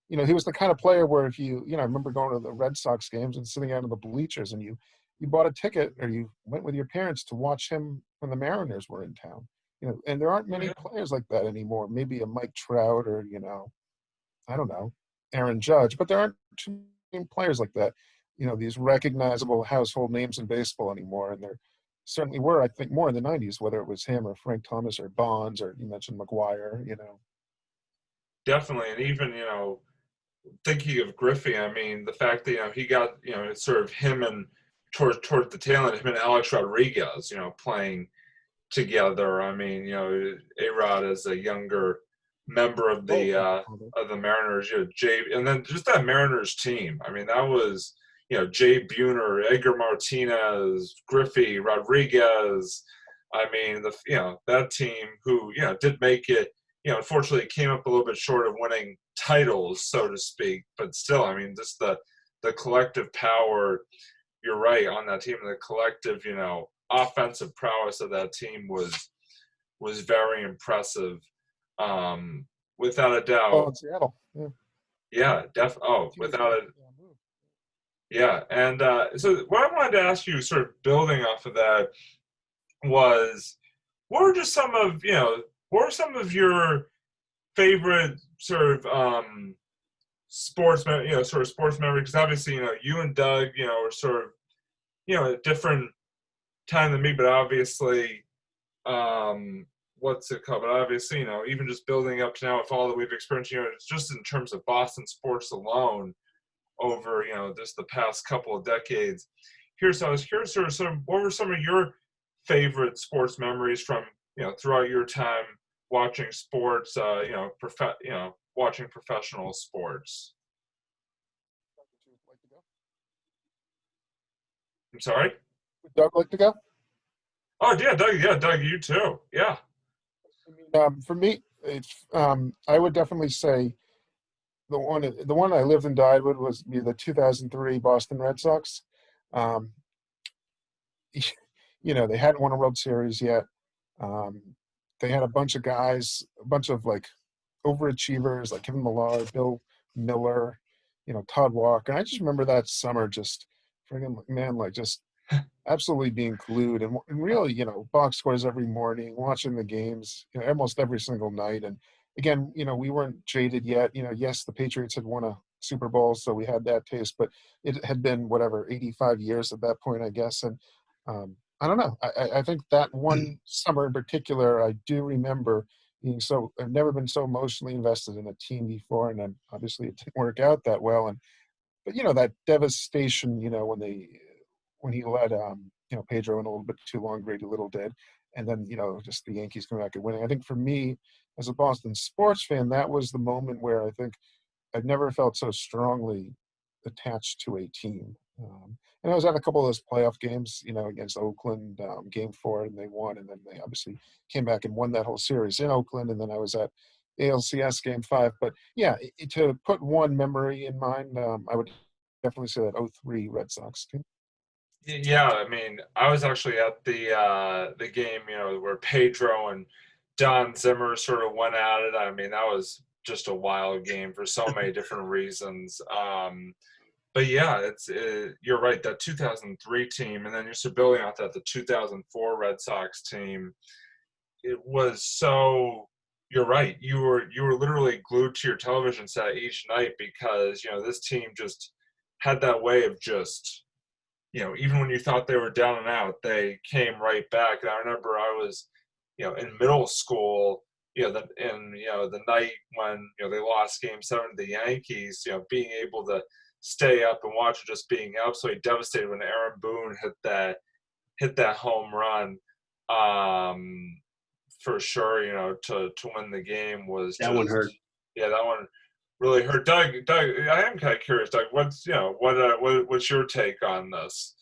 he was the kind of player where if I remember going to the Red Sox games and sitting out in the bleachers, and you bought a ticket or you went with your parents to watch him when the Mariners were in town. And there aren't many players like that anymore. Maybe a Mike Trout or I don't know, Aaron Judge, but there aren't too many players like that. These recognizable household names in baseball anymore, and there certainly were, I think, more in the '90s, whether it was him or Frank Thomas or Bonds or you mentioned McGuire.
Definitely, and even thinking of Griffey, I mean, the fact that he got it's sort of him and toward the tail end, him and Alex Rodriguez, playing together. I mean, A-Rod as a younger member of the Mariners, Jay, and then just that Mariners team. I mean, that was Jay Buhner, Edgar Martinez, Griffey, Rodriguez. I mean, that team who did make it. Unfortunately, it came up a little bit short of winning titles, so to speak. But still, I mean, just the collective power. You're right on that team. The collective, offensive prowess of that team was very impressive, without a doubt.
Oh, in Seattle.
Yeah, without it. Yeah, and so what I wanted to ask you, sort of building off of that, was what were some of your favorite sort of sports memories? Because obviously, you and Doug, were sort of, at a different time than me, but obviously, what's it called? But obviously, even just building up to now with all that we've experienced, it's just in terms of Boston sports alone over, just the past couple of decades. I was curious, sort of, what were some of your favorite sports memories from, throughout your time watching sports, watching professional sports? I'm sorry?
Would Doug like to go?
Oh, yeah, Doug, you too. Yeah.
I mean, for me, it's I would definitely say the one I lived and died with was the 2003 Boston Red Sox. They hadn't won a World Series yet. They had a bunch of guys, a bunch of overachievers like Kevin Millar, Bill Miller, Todd Walker. And I just remember that summer just friggin' man, just absolutely being glued and really, box scores every morning, watching the games, almost every single night. And again, we weren't jaded yet. Yes, the Patriots had won a Super Bowl, so we had that taste, but it had been 85 years at that point, I guess. And I don't know. I think that one summer in particular, I do remember being I've never been so emotionally invested in a team before, and then obviously it didn't work out that well. And but that devastation, when he let Pedro in a little bit too long, Grady Little did, and then just the Yankees coming back and winning. I think for me, as a Boston sports fan, that was the moment where I think I've never felt so strongly attached to a team. And I was at a couple of those playoff games, against Oakland, Game 4, and they won, and then they obviously came back and won that whole series in Oakland, and then I was at ALCS Game 5. But yeah, to put one memory in mind, I would definitely say that '03 Red Sox team.
Yeah, I mean, I was actually at the game, where Pedro and Don Zimmer sort of went at it. I mean, that was just a wild game for so many different reasons. But yeah, you're right. That 2003 team, and then you're still building off that the 2004 Red Sox team. It was so. You're right. You were literally glued to your television set each night because this team just had that way of just. Even when you thought they were down and out, they came right back. And I remember I was, in middle school, the night when they lost Game 7 to the Yankees, being able to stay up and watch it, just being absolutely devastated when Aaron Boone hit that home run, for sure. To win the game was
that one hurt.
Yeah, that one really hurt. Doug, I am kind of curious, Doug. What's what's your take on this?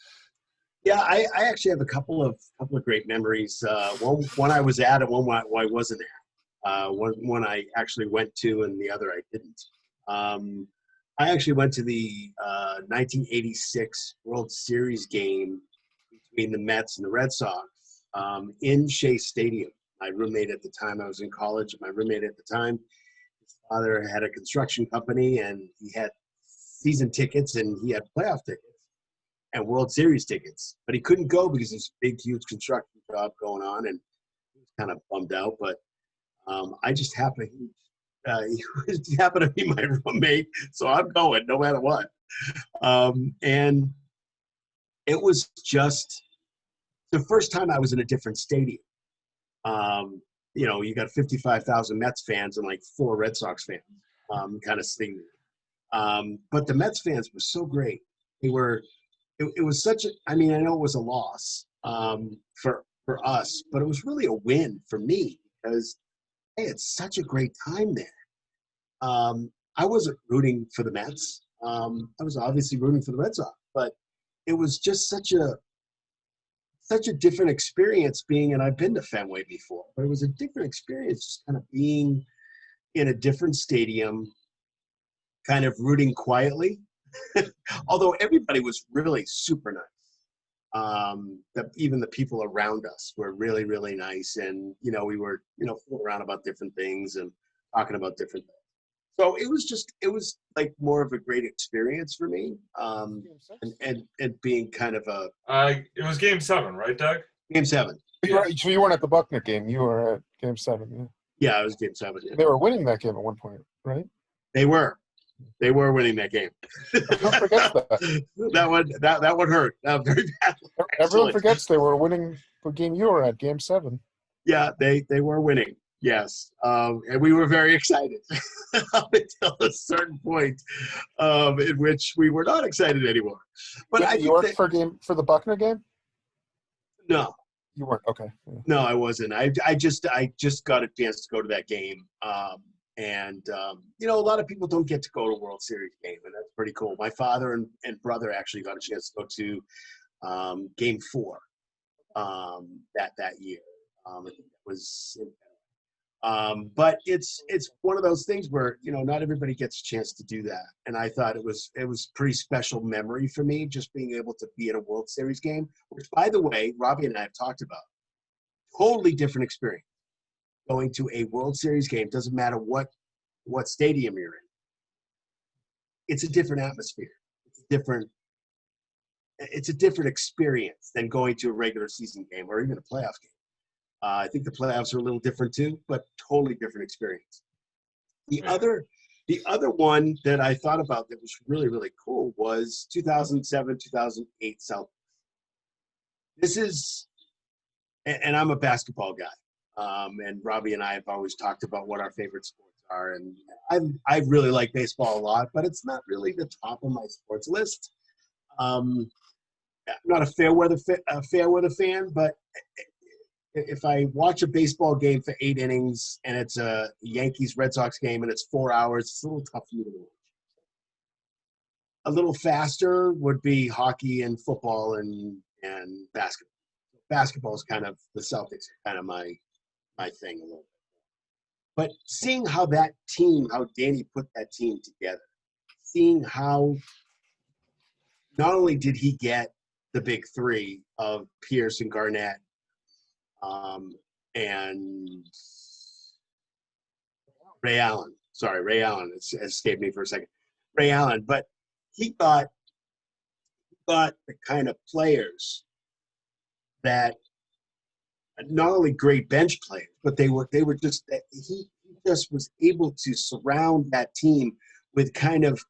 Yeah, I actually have a couple of great memories. One I was at and one I wasn't at. One I actually went to and the other I didn't. I actually went to the 1986 World Series game between the Mets and the Red Sox in Shea Stadium. My roommate at the time, I was in college. My roommate at the time, his father had a construction company, and he had season tickets, and he had playoff tickets and World Series tickets. But he couldn't go because there's a big, huge construction job going on, and he was kind of bummed out. But I just happened he happened to be my roommate, so I'm going no matter what. And it was just the first time I was in a different stadium. You got 55,000 Mets fans and like 4 Red Sox fans, kind of thing. But the Mets fans were so great. They were. It was such a. I mean, I know it was a loss for us, but it was really a win for me because hey, it's such a great time there. I wasn't rooting for the Mets. I was obviously rooting for the Red Sox, but it was just such a different experience being, and I've been to Fenway before, but it was a different experience just kind of being in a different stadium, kind of rooting quietly. Although everybody was really super nice. Even the people around us were really, really nice. And, we were, fooling around about different things and talking about different things. So it was like more of a great experience for me. And being kind of
it was Game 7, right, Doug?
Game 7.
So you weren't at the Buckner game. You were at Game 7. Yeah.
Yeah, it was Game 7. Yeah.
They were winning that game at one point, right?
They were winning that game.
Everyone forgets that.
that one hurt very badly.
Everyone forgets they were winning the game you were at, Game 7.
Yeah, they were winning. Yes, and we were very excited up until a certain point, in which we were not excited anymore. But
you weren't for the Buckner game?
No,
you weren't. Okay. Yeah.
No, I wasn't. I just got a chance to go to that game. A lot of people don't get to go to a World Series game, and that's pretty cool. My father and brother actually got a chance to go to Game 4 that year. I think it was. But it's one of those things where not everybody gets a chance to do that, and I thought it was pretty special memory for me just being able to be in a World Series game. Which, by the way, Robbie and I have talked about. Totally different experience. Going to a World Series game, doesn't matter what stadium you're in. It's a different atmosphere. It's a different experience than going to a regular season game or even a playoff game. I think the playoffs are a little different too, but totally different experience. The other one that I thought about that was really, really cool was 2007, 2008 Celtics. This is, and I'm a basketball guy. And Robbie and I have always talked about what our favorite sports are. And I really like baseball a lot, but it's not really the top of my sports list. I'm not a fair weather fan, but if I watch a baseball game for 8 innings and it's a Yankees-Red Sox game and it's 4 hours, it's a little tough for me to watch. A little faster would be hockey and football and basketball. Basketball is kind of the Celtics, kind of my thing a little bit. But seeing how Danny put that team together, seeing how not only did he get the big three of Pierce and Garnett, and Ray Allen. Sorry, Ray Allen. It's escaped me for a second. Ray Allen, but he got the kind of players that not only great bench players, but they were just he just was able to surround that team with kind of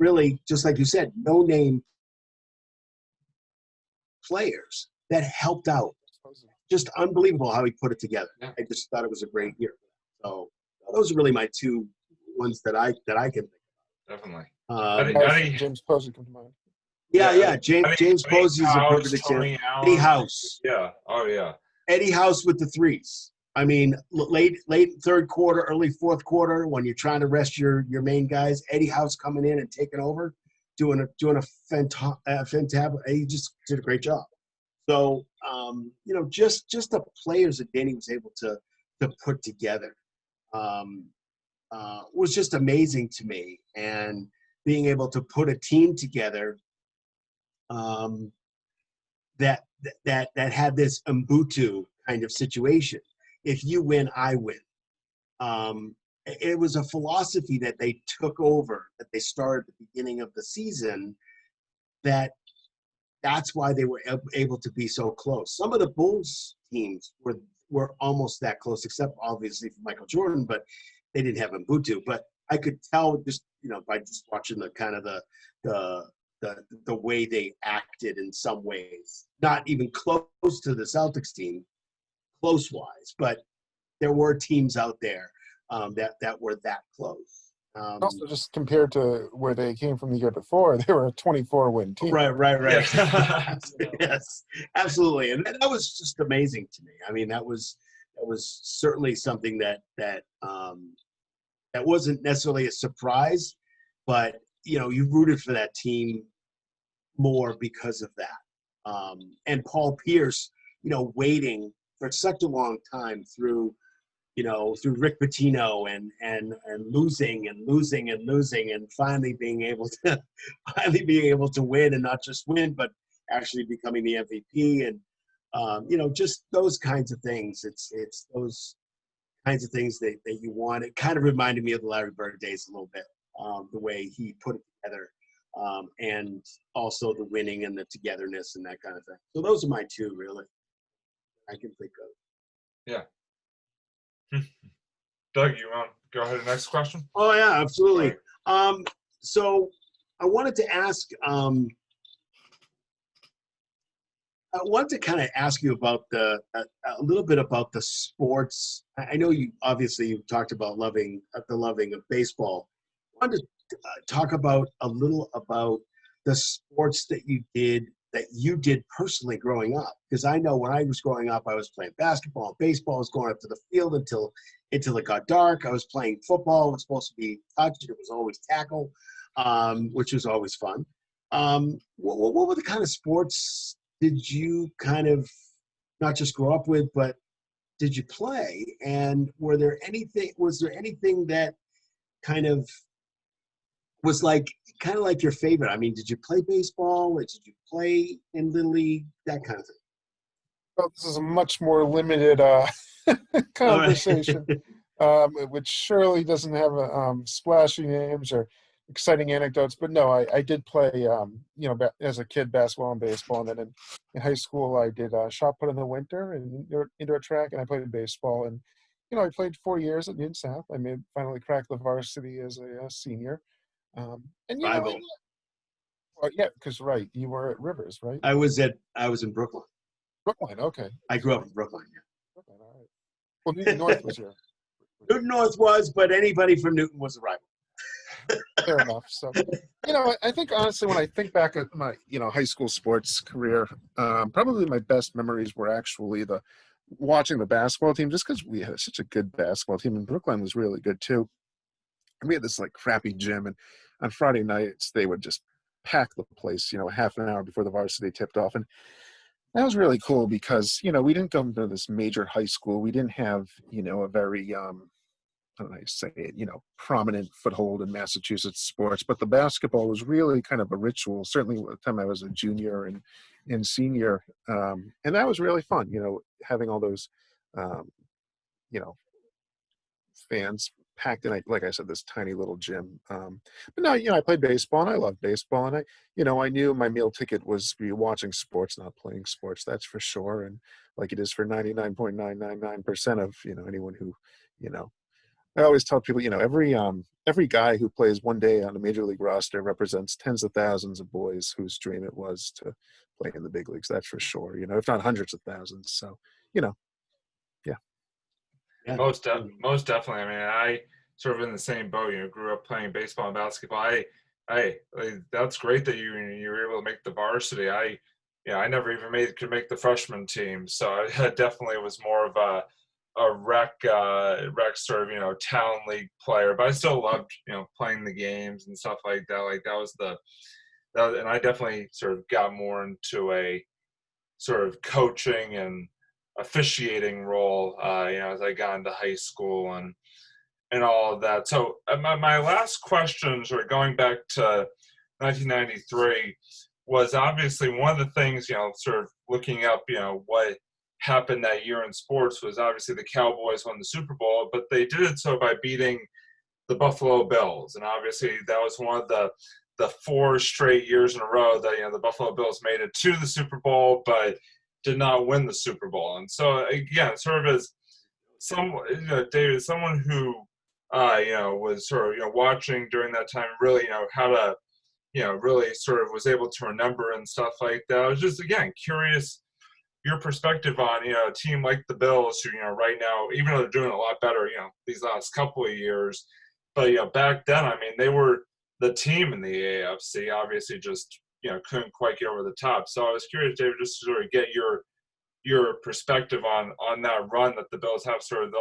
really, just like you said, no name players that helped out. Just unbelievable how he put it together. Yeah. I just thought it was a great year. So those are really my two ones that I can think of.
Definitely.
James Posey come to mind.
Yeah. James Posey is a perfect example. Eddie House.
Yeah. Oh yeah.
Eddie House with the threes. I mean, late third quarter, early fourth quarter, when you're trying to rest your main guys, Eddie House coming in and taking over, doing a fantastic. He just did a great job. So just the players that Danny was able to put together was just amazing to me, and being able to put a team together that had this Ubuntu kind of situation. If you win, I win. It was a philosophy that they took over, that they started at the beginning of the season, that's why they were able to be so close. Some of the Bulls teams were almost that close, except obviously for Michael Jordan, but they didn't have Ubuntu. But I could tell just, by just watching the kind of the way they acted in some ways, not even close to the Celtics team, close-wise, but there were teams out there that were that close.
Also, just compared to where they came from the year before, they were a 24-win team.
Right.
Yeah.
Yes, absolutely, and that was just amazing to me. I mean, that was certainly something that wasn't necessarily a surprise, but you rooted for that team more because of that. And Paul Pierce, waiting for such a long time through Rick Pitino and losing and finally being able to win, and not just win, but actually becoming the MVP, and just those kinds of things. It's those kinds of things that you want. It kind of reminded me of the Larry Bird days a little bit, the way he put it together, and also the winning and the togetherness and that kind of thing. So those are my two, really, I can think of.
Yeah. Doug, you want to go ahead to the next question?
Oh yeah, absolutely. So I wanted to ask, kind of ask you about a little bit about the sports. I know you talked about the loving of baseball. I wanted to talk about a little about the sports that you did personally growing up, because I know when I was growing up, I was playing basketball, baseball. I was going up to the field until it got dark. I was playing football. It was supposed to be touch. It was always tackle, which was always fun. What were the kind of sports did you kind of not just grow up with, but did you play? And was there anything that kind of was kind of like your favorite? I mean, did you play baseball? Did you play in Little League? That kind of thing.
Well, this is a much more limited conversation, which surely doesn't have splashy names or exciting anecdotes. But no, I did play, as a kid, basketball and baseball. And then in high school, I did shot put in the winter and indoor track, and I played baseball. And, I played 4 years at Union South. I finally cracked the varsity as a senior.
Rival.
Because you were at Rivers, right?
I was in Brooklyn.
Brooklyn, okay.
I grew up in Brooklyn. Yeah.
Brooklyn, all right. Well, Newton North was here.
Newton North was, but anybody from Newton was a rival.
Fair enough. So, I think honestly, when I think back at my, high school sports career, probably my best memories were actually watching the basketball team, just because we had such a good basketball team, and Brookline was really good too. And we had this like crappy gym, and on Friday nights they would just pack the place, half an hour before the varsity tipped off, and that was really cool because we didn't go to this major high school. We didn't have a very I don't know how to say it, prominent foothold in Massachusetts sports, but the basketball was really kind of a ritual, certainly at the time I was a junior and senior. And that was really fun, having all those, you know, fans packed in, like I said, this tiny little gym. But no, I played baseball and I loved baseball. And I knew my meal ticket was be watching sports, not playing sports, that's for sure. And like it is for 99.999% of, anyone who, I always tell people, every guy who plays one day on a major league roster represents tens of thousands of boys whose dream it was to play in the big leagues. That's for sure. If not hundreds of thousands. So, yeah.
Most definitely. I mean, I sort of in the same boat. Grew up playing baseball and basketball. That's great that you were able to make the varsity. I never even could make the freshman team. So I definitely was more of a rec sort of town league player, but I still loved playing the games and stuff like that. Like that was and I definitely sort of got more into a sort of coaching and officiating role as I got into high school and all of that. So my last question, sort of going back to 1993, was obviously one of the things sort of looking up what happened that year in sports was obviously the Cowboys won the Super Bowl, but they did it so by beating the Buffalo Bills. And obviously that was one of the 4 straight years in a row that, the Buffalo Bills made it to the Super Bowl, but did not win the Super Bowl. And so again, sort of as David, someone who, was sort of, watching during that time, really, how to, really sort of was able to remember and stuff like that. I was just, again, curious your perspective on, a team like the Bills who, right now, even though they're doing a lot better, these last couple of years, but, back then, I mean, they were the team in the AFC, obviously just, couldn't quite get over the top. So I was curious, David, just to sort of get your perspective on that run that the Bills have, sort of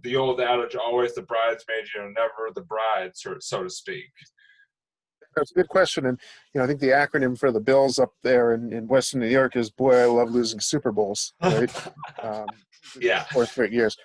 the old adage, always the bridesmaid, never the bride, so to speak.
That's a good question. And, I think the acronym for the Bills up there in Western New York is, boy, I love losing Super Bowls, right?
Yeah.
4 straight years.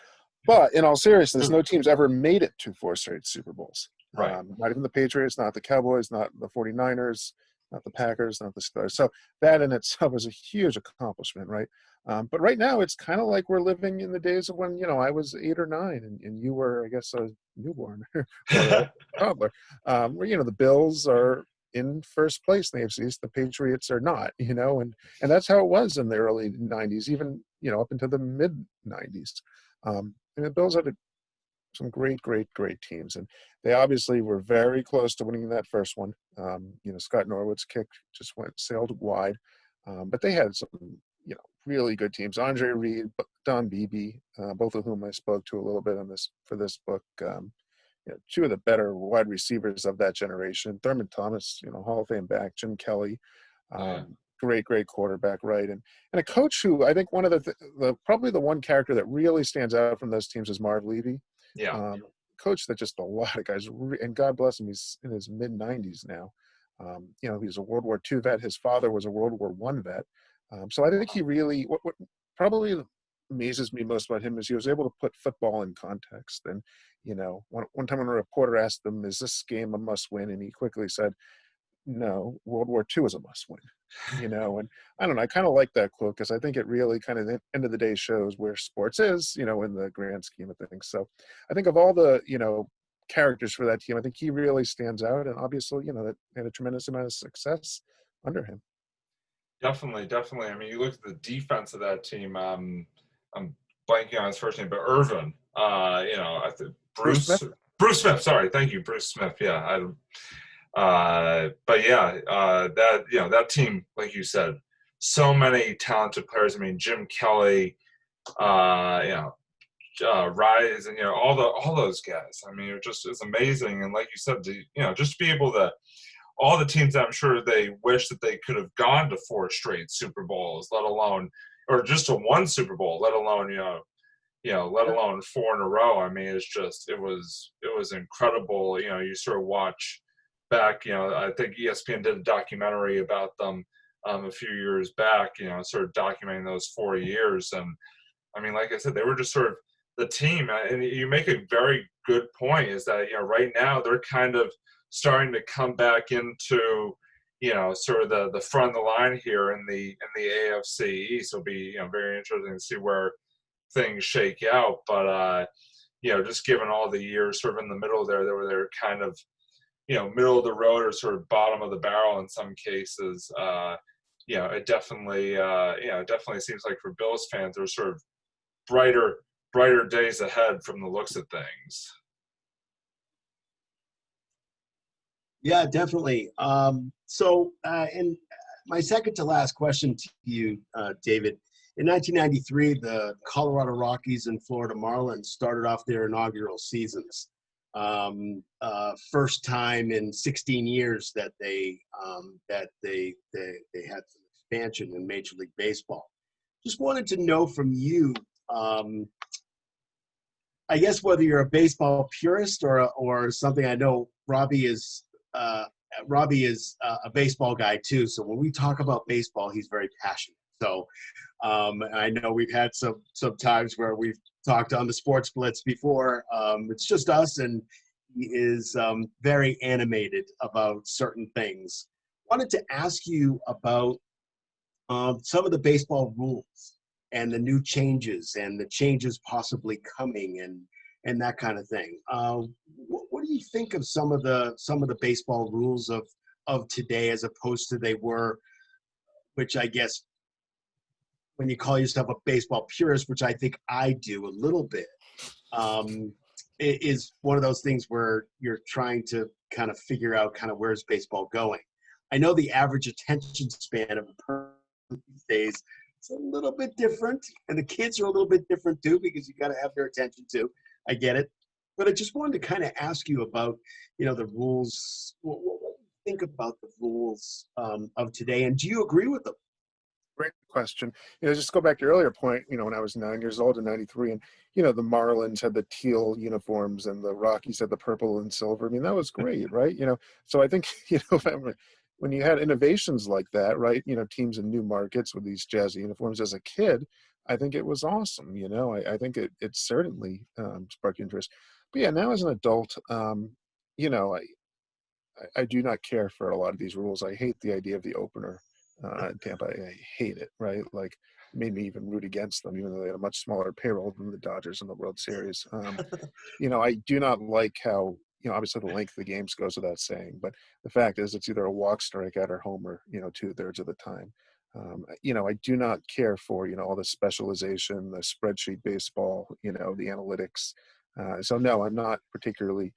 But in all seriousness, no team's ever made it to 4 straight Super Bowls.
Right.
Not even the Patriots, not the Cowboys, not the 49ers, not the Packers, not the Steelers. So that in itself is a huge accomplishment, right? But right now, it's kind of like we're living in the days of when, I was 8 or 9 and you were, I guess, a newborn or a toddler, where, the Bills are in first place in the AFC, the Patriots are not, and that's how it was in the early 90s, even, up into the mid 90s. And the Bills had some great teams, and they obviously were very close to winning that first one. Scott Norwood's kick just sailed wide, but they had some, really good teams. Andre Reed, Don Beebe, both of whom I spoke to a little bit for this book. 2 of the better wide receivers of that generation. Thurman Thomas, Hall of Fame back. Jim Kelly, great quarterback, right? And a coach who I think one of the probably the one character that really stands out from those teams is Marv Levy.
Yeah.
Coach that just a lot of guys, and God bless him, he's in his mid 90s now. He's a World War II vet. His father was a World War I vet. So I think he really, what probably amazes me most about him is he was able to put football in context. And, one time when a reporter asked him, is this game a must win? And he quickly said, no, World War II is a must win, and I don't know, I kind of like that quote because I think it really kind of at the end of the day shows where sports is, in the grand scheme of things. So I think of all the, characters for that team, I think he really stands out. And obviously, that had a tremendous amount of success under him.
Definitely. I mean, you look at the defense of that team. I'm blanking on his first name, but Irvin. I think Bruce Smith. Sorry, thank you, Bruce Smith. Yeah, but yeah, that team, like you said, so many talented players. I mean, Jim Kelly, Rise, and all those guys. I mean, it's amazing. And like you said, just to be able to, all the teams, I'm sure they wish that they could have gone to 4 straight Super Bowls, let alone, or just to 1 Super Bowl, let alone let alone 4 in a row. I mean, it was incredible. You sort of watch back. I think ESPN did a documentary about them a few years back. Sort of documenting those 4 years, and I mean, like I said, they were just sort of the team. And you make a very good point, is that right now they're kind of starting to come back into sort of the front of the line here in the AFC East. It'll be very interesting to see where things shake out. But just given all the years sort of in the middle there, they're kind of middle of the road or sort of bottom of the barrel in some cases. It definitely seems like for Bills fans, there's sort of brighter days ahead from the looks of things.
Yeah, definitely. So, and my second to last question to you, David. In 1993, the Colorado Rockies and Florida Marlins started off their inaugural seasons. First time in 16 years that they had some expansion in Major League Baseball. Just wanted to know from you, I guess whether you're a baseball purist or something. I know Robbie is a baseball guy too. So when we talk about baseball, he's very passionate. So I know we've had some times where we've talked on the Sports Blitz before. It's just us, and he is very animated about certain things. Wanted to ask you about some of the baseball rules and the new changes and the changes possibly coming and that kind of thing. What do you think of some of the baseball rules of today as opposed to they were, which I guess when you call yourself a baseball purist, which I think I do a little bit, it is one of those things where you're trying to kind of figure out kind of where's baseball going. I know the average attention span of a person these days is a little bit different, and the kids are a little bit different too, because you got to have their attention too. I get it. But I just wanted to kind of ask you about, the rules. What do you think about the rules of today, and do you agree with them?
Great question. Just go back to your earlier point, when I was 9 years old in 93, and, the Marlins had the teal uniforms and the Rockies had the purple and silver. I mean, that was great, right? So I think, when you had innovations like that, right, teams in new markets with these jazzy uniforms as a kid, I think it was awesome. I think it certainly sparked interest. But yeah, now as an adult, I do not care for a lot of these rules. I hate the idea of the opener in Tampa. I hate it, right? Like, it made me even root against them, even though they had a much smaller payroll than the Dodgers in the World Series. I do not like how, obviously the length of the games goes without saying, but the fact is it's either a walk, strikeout, or homer, 2/3 of the time. I do not care for, all the specialization, the spreadsheet baseball, the analytics. So no, I'm not particularly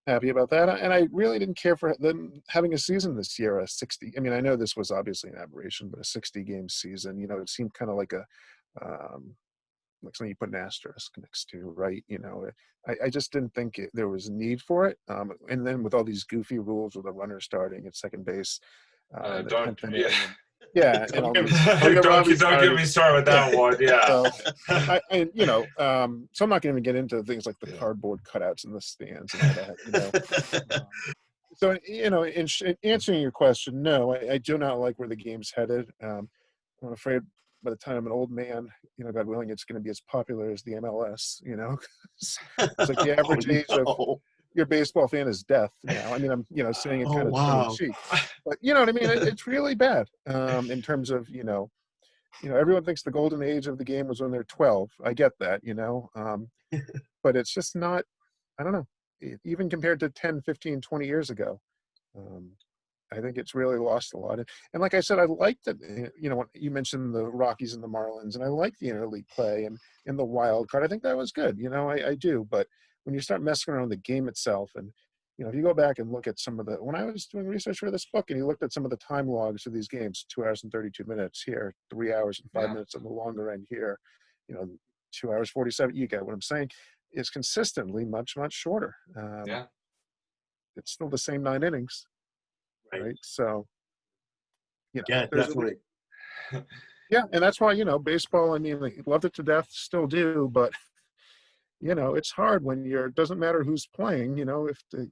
happy about that. And I really didn't care for them having a season this year, a 60. I mean, I know this was obviously an aberration, but a 60-game season, it seemed kind of like like something you put an asterisk next to, right? I just didn't think there was a need for it. And then with all these goofy rules with a runner starting at second base, and the 10th inning, yeah, and all these.
Don't get me started with that one. Yeah.
So, so I'm not going to even get into things like the cardboard cutouts in the stands and all that. So, in answering your question, no, I do not like where the game's headed. I'm afraid by the time I'm an old man, God willing, it's going to be as popular as the MLS. It's like the average age of your baseball fan is death now. I mean, I'm saying it kind of tongue in cheek, but you know what I mean. It's really bad in terms of everyone thinks the golden age of the game was when they're 12. I get that, but it's just not. I don't know. Even compared to 10, 15, 20 years ago, I think it's really lost a lot. And like I said, I like that. When you mentioned the Rockies and the Marlins, and I like the interleague play and the wild card. I think that was good. I do, but when you start messing around with the game itself, and if you go back and look at some of when I was doing research for this book, and you looked at some of the time logs of these games, 2 hours and 32 minutes here, 3 hours and 5 minutes on the longer end here, 2 hours 47. You get what I'm saying? It's consistently much, much shorter.
Yeah.
It's still the same 9 innings, right? So,
Yeah,
there's
definitely.
yeah, and that's why, baseball, I mean, like, loved it to death, still do, but, it's hard when it doesn't matter who's playing, if to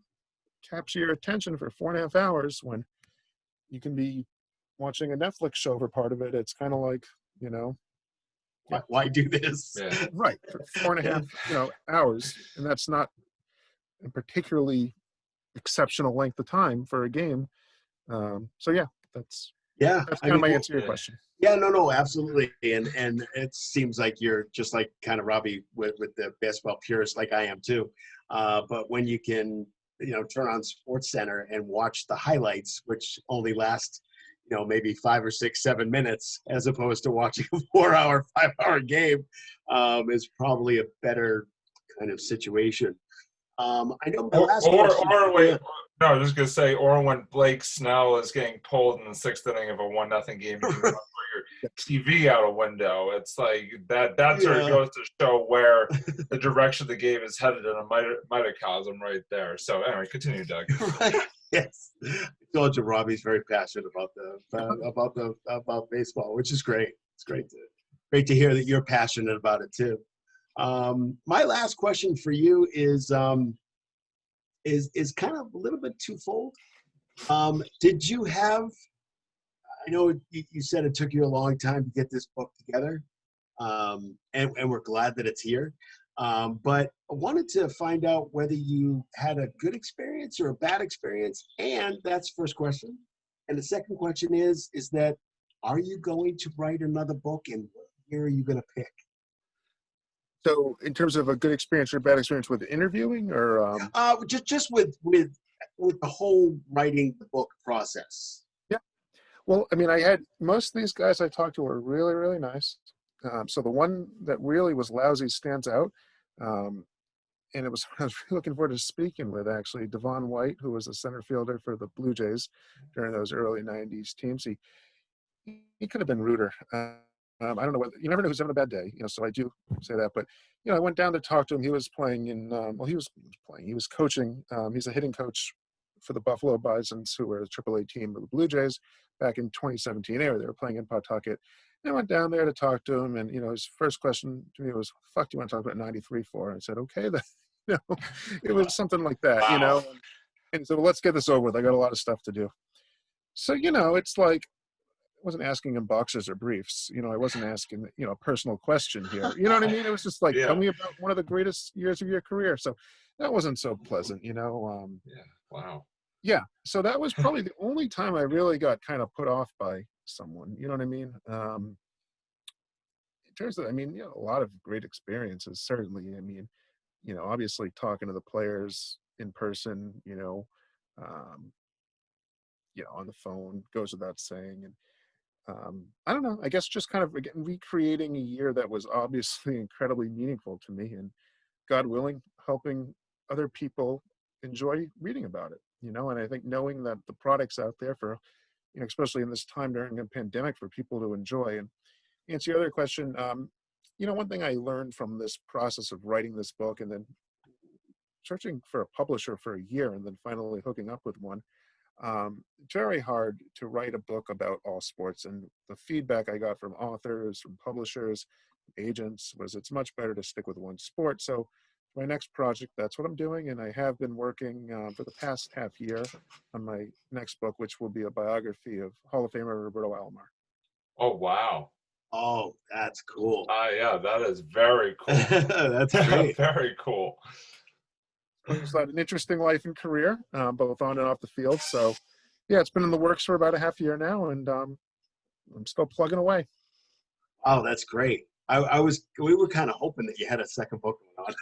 capture your attention for 4.5 hours when you can be watching a Netflix show for part of it. It's kind of like, yeah,
Why do this?
Yeah.
right, for 4.5, hours, and that's not a particularly exceptional length of time for a game. So yeah, that's
Yeah, I
kind of
mean,
my
well,
answer to your question.
yeah, no, absolutely, and it seems like you're just like kind of Robbie with the basketball purist, like I am too. But when you can, turn on Sports Center and watch the highlights, which only last, maybe 5 or 6, 7 minutes, as opposed to watching a 4-hour, 5-hour game, is probably a better kind of situation. I know my last question.
Wait,
Yeah.
no, I was just gonna say, or when Blake Snell is getting pulled in the 6th inning of a 1-0 game, and you want to put your TV out a window. It's like that. That sort of goes to show where the direction the game is headed in a microcosm right there. So anyway, continue, Doug.
Right. Yes. I told you Robbie's very passionate about baseball, which is great. It's great to hear that you're passionate about it too. My last question for you is kind of a little bit twofold. Did you have? I know you said it took you a long time to get this book together, and we're glad that it's here. But I wanted to find out whether you had a good experience or a bad experience, and that's the first question. And the second question is that are you going to write another book, and what year are you going to pick?
So, in terms of a good experience or bad experience with interviewing, or
just with the whole writing the book process.
yeah, well, I mean, I had most of these guys I talked to were really, really nice. So the one that really was lousy stands out, and I was really looking forward to speaking with actually Devon White, who was a center fielder for the Blue Jays during those early '90s teams. He could have been ruder. I don't know whether you never know who's having a bad day, so I do say that. But, I went down to talk to him. He was playing he was coaching. He's a hitting coach for the Buffalo Bisons, who were a AAA team of the Blue Jays back in 2017 era. They were playing in Pawtucket. And I went down there to talk to him. And, his first question to me was, "What the fuck do you want to talk about 93 for?" And I said, "Okay, then." It was something like that,
Wow.
And he said, "Well, let's get this over with. I got a lot of stuff to do." So, it's like, I wasn't asking him boxers or briefs. I wasn't asking, a personal question here. You know what I mean? It was just like,
Yeah.
tell me about one of the greatest years of your career. So that wasn't so pleasant,
Yeah. Wow.
Yeah. So that was probably the only time I really got kind of put off by someone. You know what I mean? In terms of, a lot of great experiences, certainly. Obviously talking to the players in person, on the phone goes without saying. And I don't know, I guess just kind of, again, recreating a year that was obviously incredibly meaningful to me, and God willing, helping other people enjoy reading about it, and I think knowing that the product's out there for, especially in this time during a pandemic, for people to enjoy. And answer your other question, one thing I learned from this process of writing this book and then searching for a publisher for a year and then finally hooking up with one, it's very hard to write a book about all sports. And the feedback I got from authors, from publishers, agents, was it's much better to stick with one sport. So my next project, that's what I'm doing. And I have been working for the past half year on my next book, which will be a biography of Hall of Famer Roberto Alomar.
Oh, wow.
Oh, that's cool.
Yeah, that is very cool.
That's great.
Very cool.
He's had an interesting life and career, both on and off the field. So, yeah, it's been in the works for about a half year now, and I'm still plugging away.
Oh, that's great. We were kind of hoping that you had a second book going on.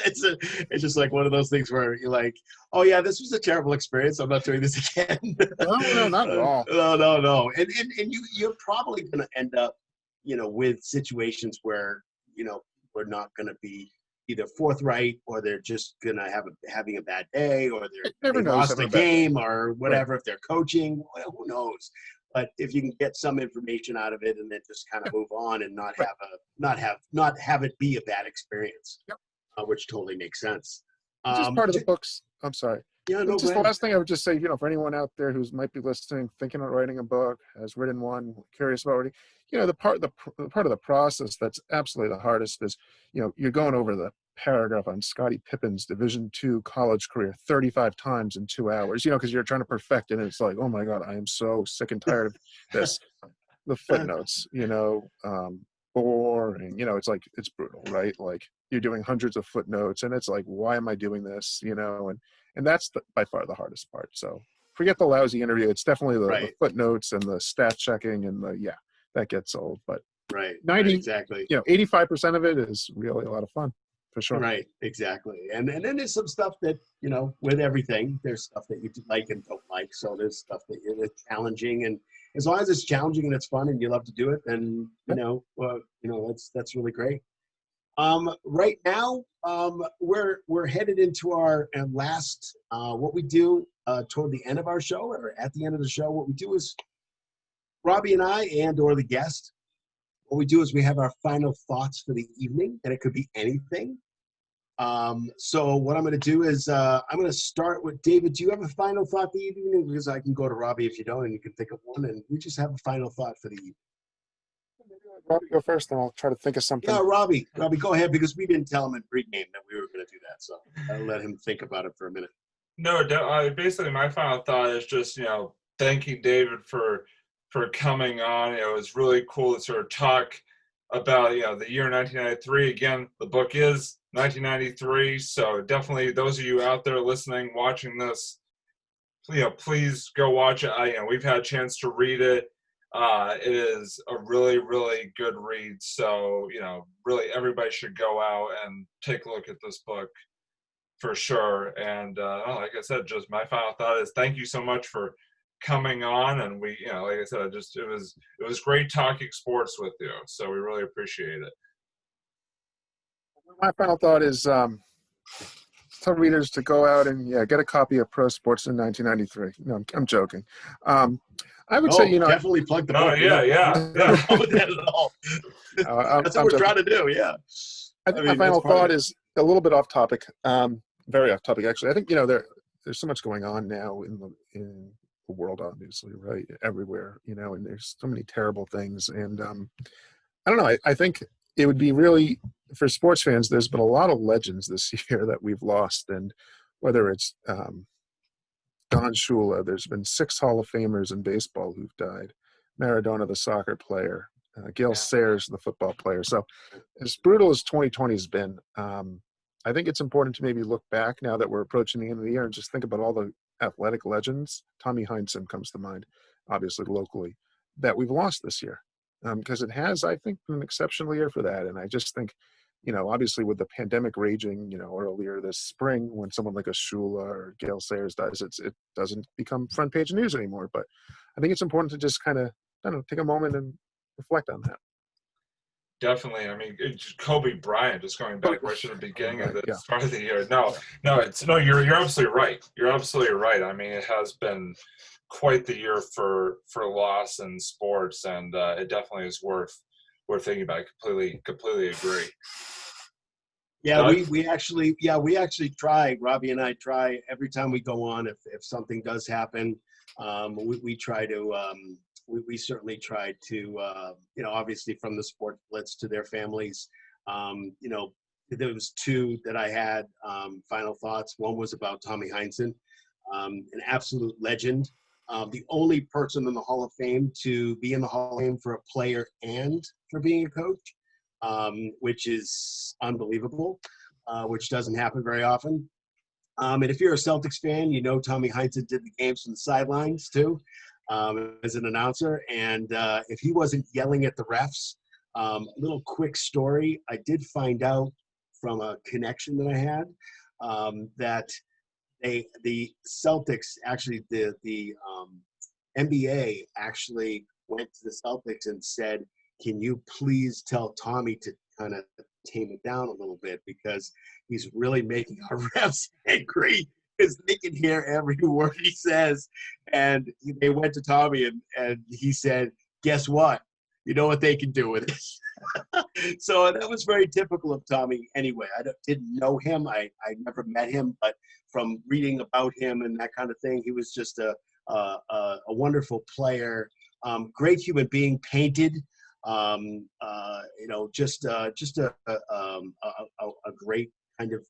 It's just like one of those things where you're like, oh yeah, this was a terrible experience. I'm not doing this again.
No, not at all.
No. And you're probably going to end up, with situations where, we're not going to be either forthright, or they're just going to having a bad day, or they lost the game or whatever. Right. If they're coaching, well, who knows? But if you can get some information out of it and then just kind of move on and not
Right.
have it be a bad experience,
Yep.
which totally makes sense.
It's just part of the books. I'm sorry.
Yeah, no, go
Just the
ahead.
last thing I would just say, for anyone out there who's might be listening, thinking of writing a book, has written one, curious about writing, the part of the process that's absolutely the hardest is, you're going over the paragraph on Scottie Pippen's Division II college career 35 times in 2 hours, because you're trying to perfect it. And it's like, oh my God, I am so sick and tired of this. The footnotes, boring, it's like, it's brutal, right? Like you're doing hundreds of footnotes and it's like, why am I doing this? And that's by far the hardest part. So forget the lousy interview. It's definitely the
Right.
footnotes and the stat checking and that gets old, but
Right.
90,
exactly.
85% of it is really a lot of fun for sure.
Right, exactly. And then there's some stuff that, with everything, there's stuff that you like and don't like. So there's stuff that is challenging, and as long as it's challenging and it's fun and you love to do it, then, that's really great. Right now, we're headed into our last, what we do toward the end of our show, or at the end of the show, what we do is Robbie and I or the guest, what we do is we have our final thoughts for the evening, and it could be anything. So what I'm going to do is I'm going to start with David. Do you have a final thought for the evening? Because I can go to Robbie if you don't, and you can think of one, and we just have a final thought for the evening.
Robbie, go first, and I'll try to think of something.
Yeah, Robbie, go ahead, because we didn't tell him in pregame that we were going to do that. So I'll let him think about it for a minute.
No, basically my final thought is just, thanking David for coming on. It was really cool to sort of talk about, the year 1993. Again, the book is 1993. So definitely those of you out there listening, watching this, please go watch it. We've had a chance to read it. It is a really, really good read. So, really everybody should go out and take a look at this book for sure. And like I said, just my final thought is thank you so much for coming on. And we, like I said, it was great talking sports with you. So we really appreciate it.
My final thought is tell readers to go out and get a copy of Pro Sports in 1993. No, I'm joking. I would say,
definitely plug the book.
Oh, yeah.
Not with that at all. That's what we're trying to do. Yeah.
I think my final thought is a little bit off topic, very off topic, actually. I think, there's so much going on now in the world, obviously, right? Everywhere, and there's so many terrible things. And I don't know. I think it would be really, for sports fans, there's been a lot of legends this year that we've lost. And whether it's Don Shula, there's been 6 Hall of Famers in baseball who've died. Maradona, the soccer player, Gale Sayers, the football player. So as brutal as 2020 has been, I think it's important to maybe look back now that we're approaching the end of the year and just think about all the athletic legends. Tommy Heinsohn comes to mind, obviously locally, that we've lost this year. Because it has, I think, been an exceptional year for that. And I just think, obviously with the pandemic raging, earlier this spring, when someone like a Shula or Gale Sayers dies, it doesn't become front page news anymore. But I think it's important to just kind of, take a moment and reflect on that.
Definitely. I mean, it's Kobe Bryant, just going back right to the beginning of the start of the year. You're absolutely right. You're absolutely right. I mean, it has been quite the year for loss in sports, and it definitely is worth thinking about. I completely agree.
Yeah, we actually try. Robbie and I try every time we go on. If something does happen, we try to. We certainly try to, obviously from the Sports Blitz to their families. There was 2 that I had final thoughts. One was about Tommy Heinsohn, an absolute legend. The only person in the Hall of Fame to be in the Hall of Fame for a player and for being a coach, which is unbelievable, which doesn't happen very often. And if you're a Celtics fan, Tommy Heinsohn did the games from the sidelines too. As an announcer, and if he wasn't yelling at the refs, a little quick story, I did find out from a connection that I had that the Celtics, actually the NBA actually went to the Celtics and said, can you please tell Tommy to kind of tame it down a little bit, because he's really making our refs angry. because they can hear every word he says. And they went to Tommy, and he said, guess what? You know what they can do with it. So that was very typical of Tommy anyway. Didn't know him. I never met him, but from reading about him and that kind of thing, he was just a wonderful player, great human being, painted, just a great kind of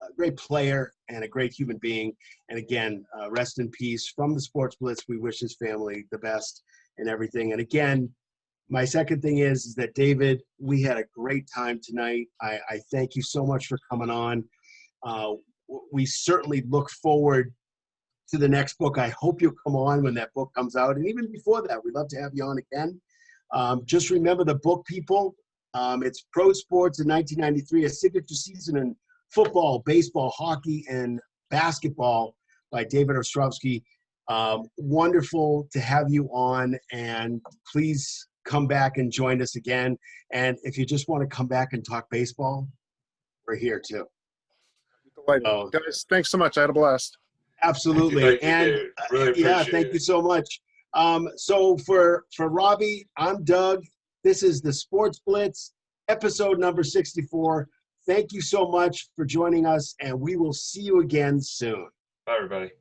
a great player and a great human being. And again, rest in peace from the Sports Blitz. We wish his family the best and everything. And again, my second thing is that, David, we had a great time tonight. I thank you so much for coming on. We certainly look forward to the next book. I hope you'll come on when that book comes out. And even before that, we'd love to have you on again. Just remember the book, people. It's Pro Sports in 1993, a signature season in football, baseball, hockey, and basketball by David Ostrowsky. Wonderful to have you on, and please come back and join us again. And if you just want to come back and talk baseball, we're here too.
So, guys, thanks so much. I had a blast.
Absolutely.
Thank you, really appreciate
thank you so much. So for Robbie, I'm Doug. This is the Sports Blitz, episode number 64. Thank you so much for joining us, and we will see you again soon.
Bye, everybody.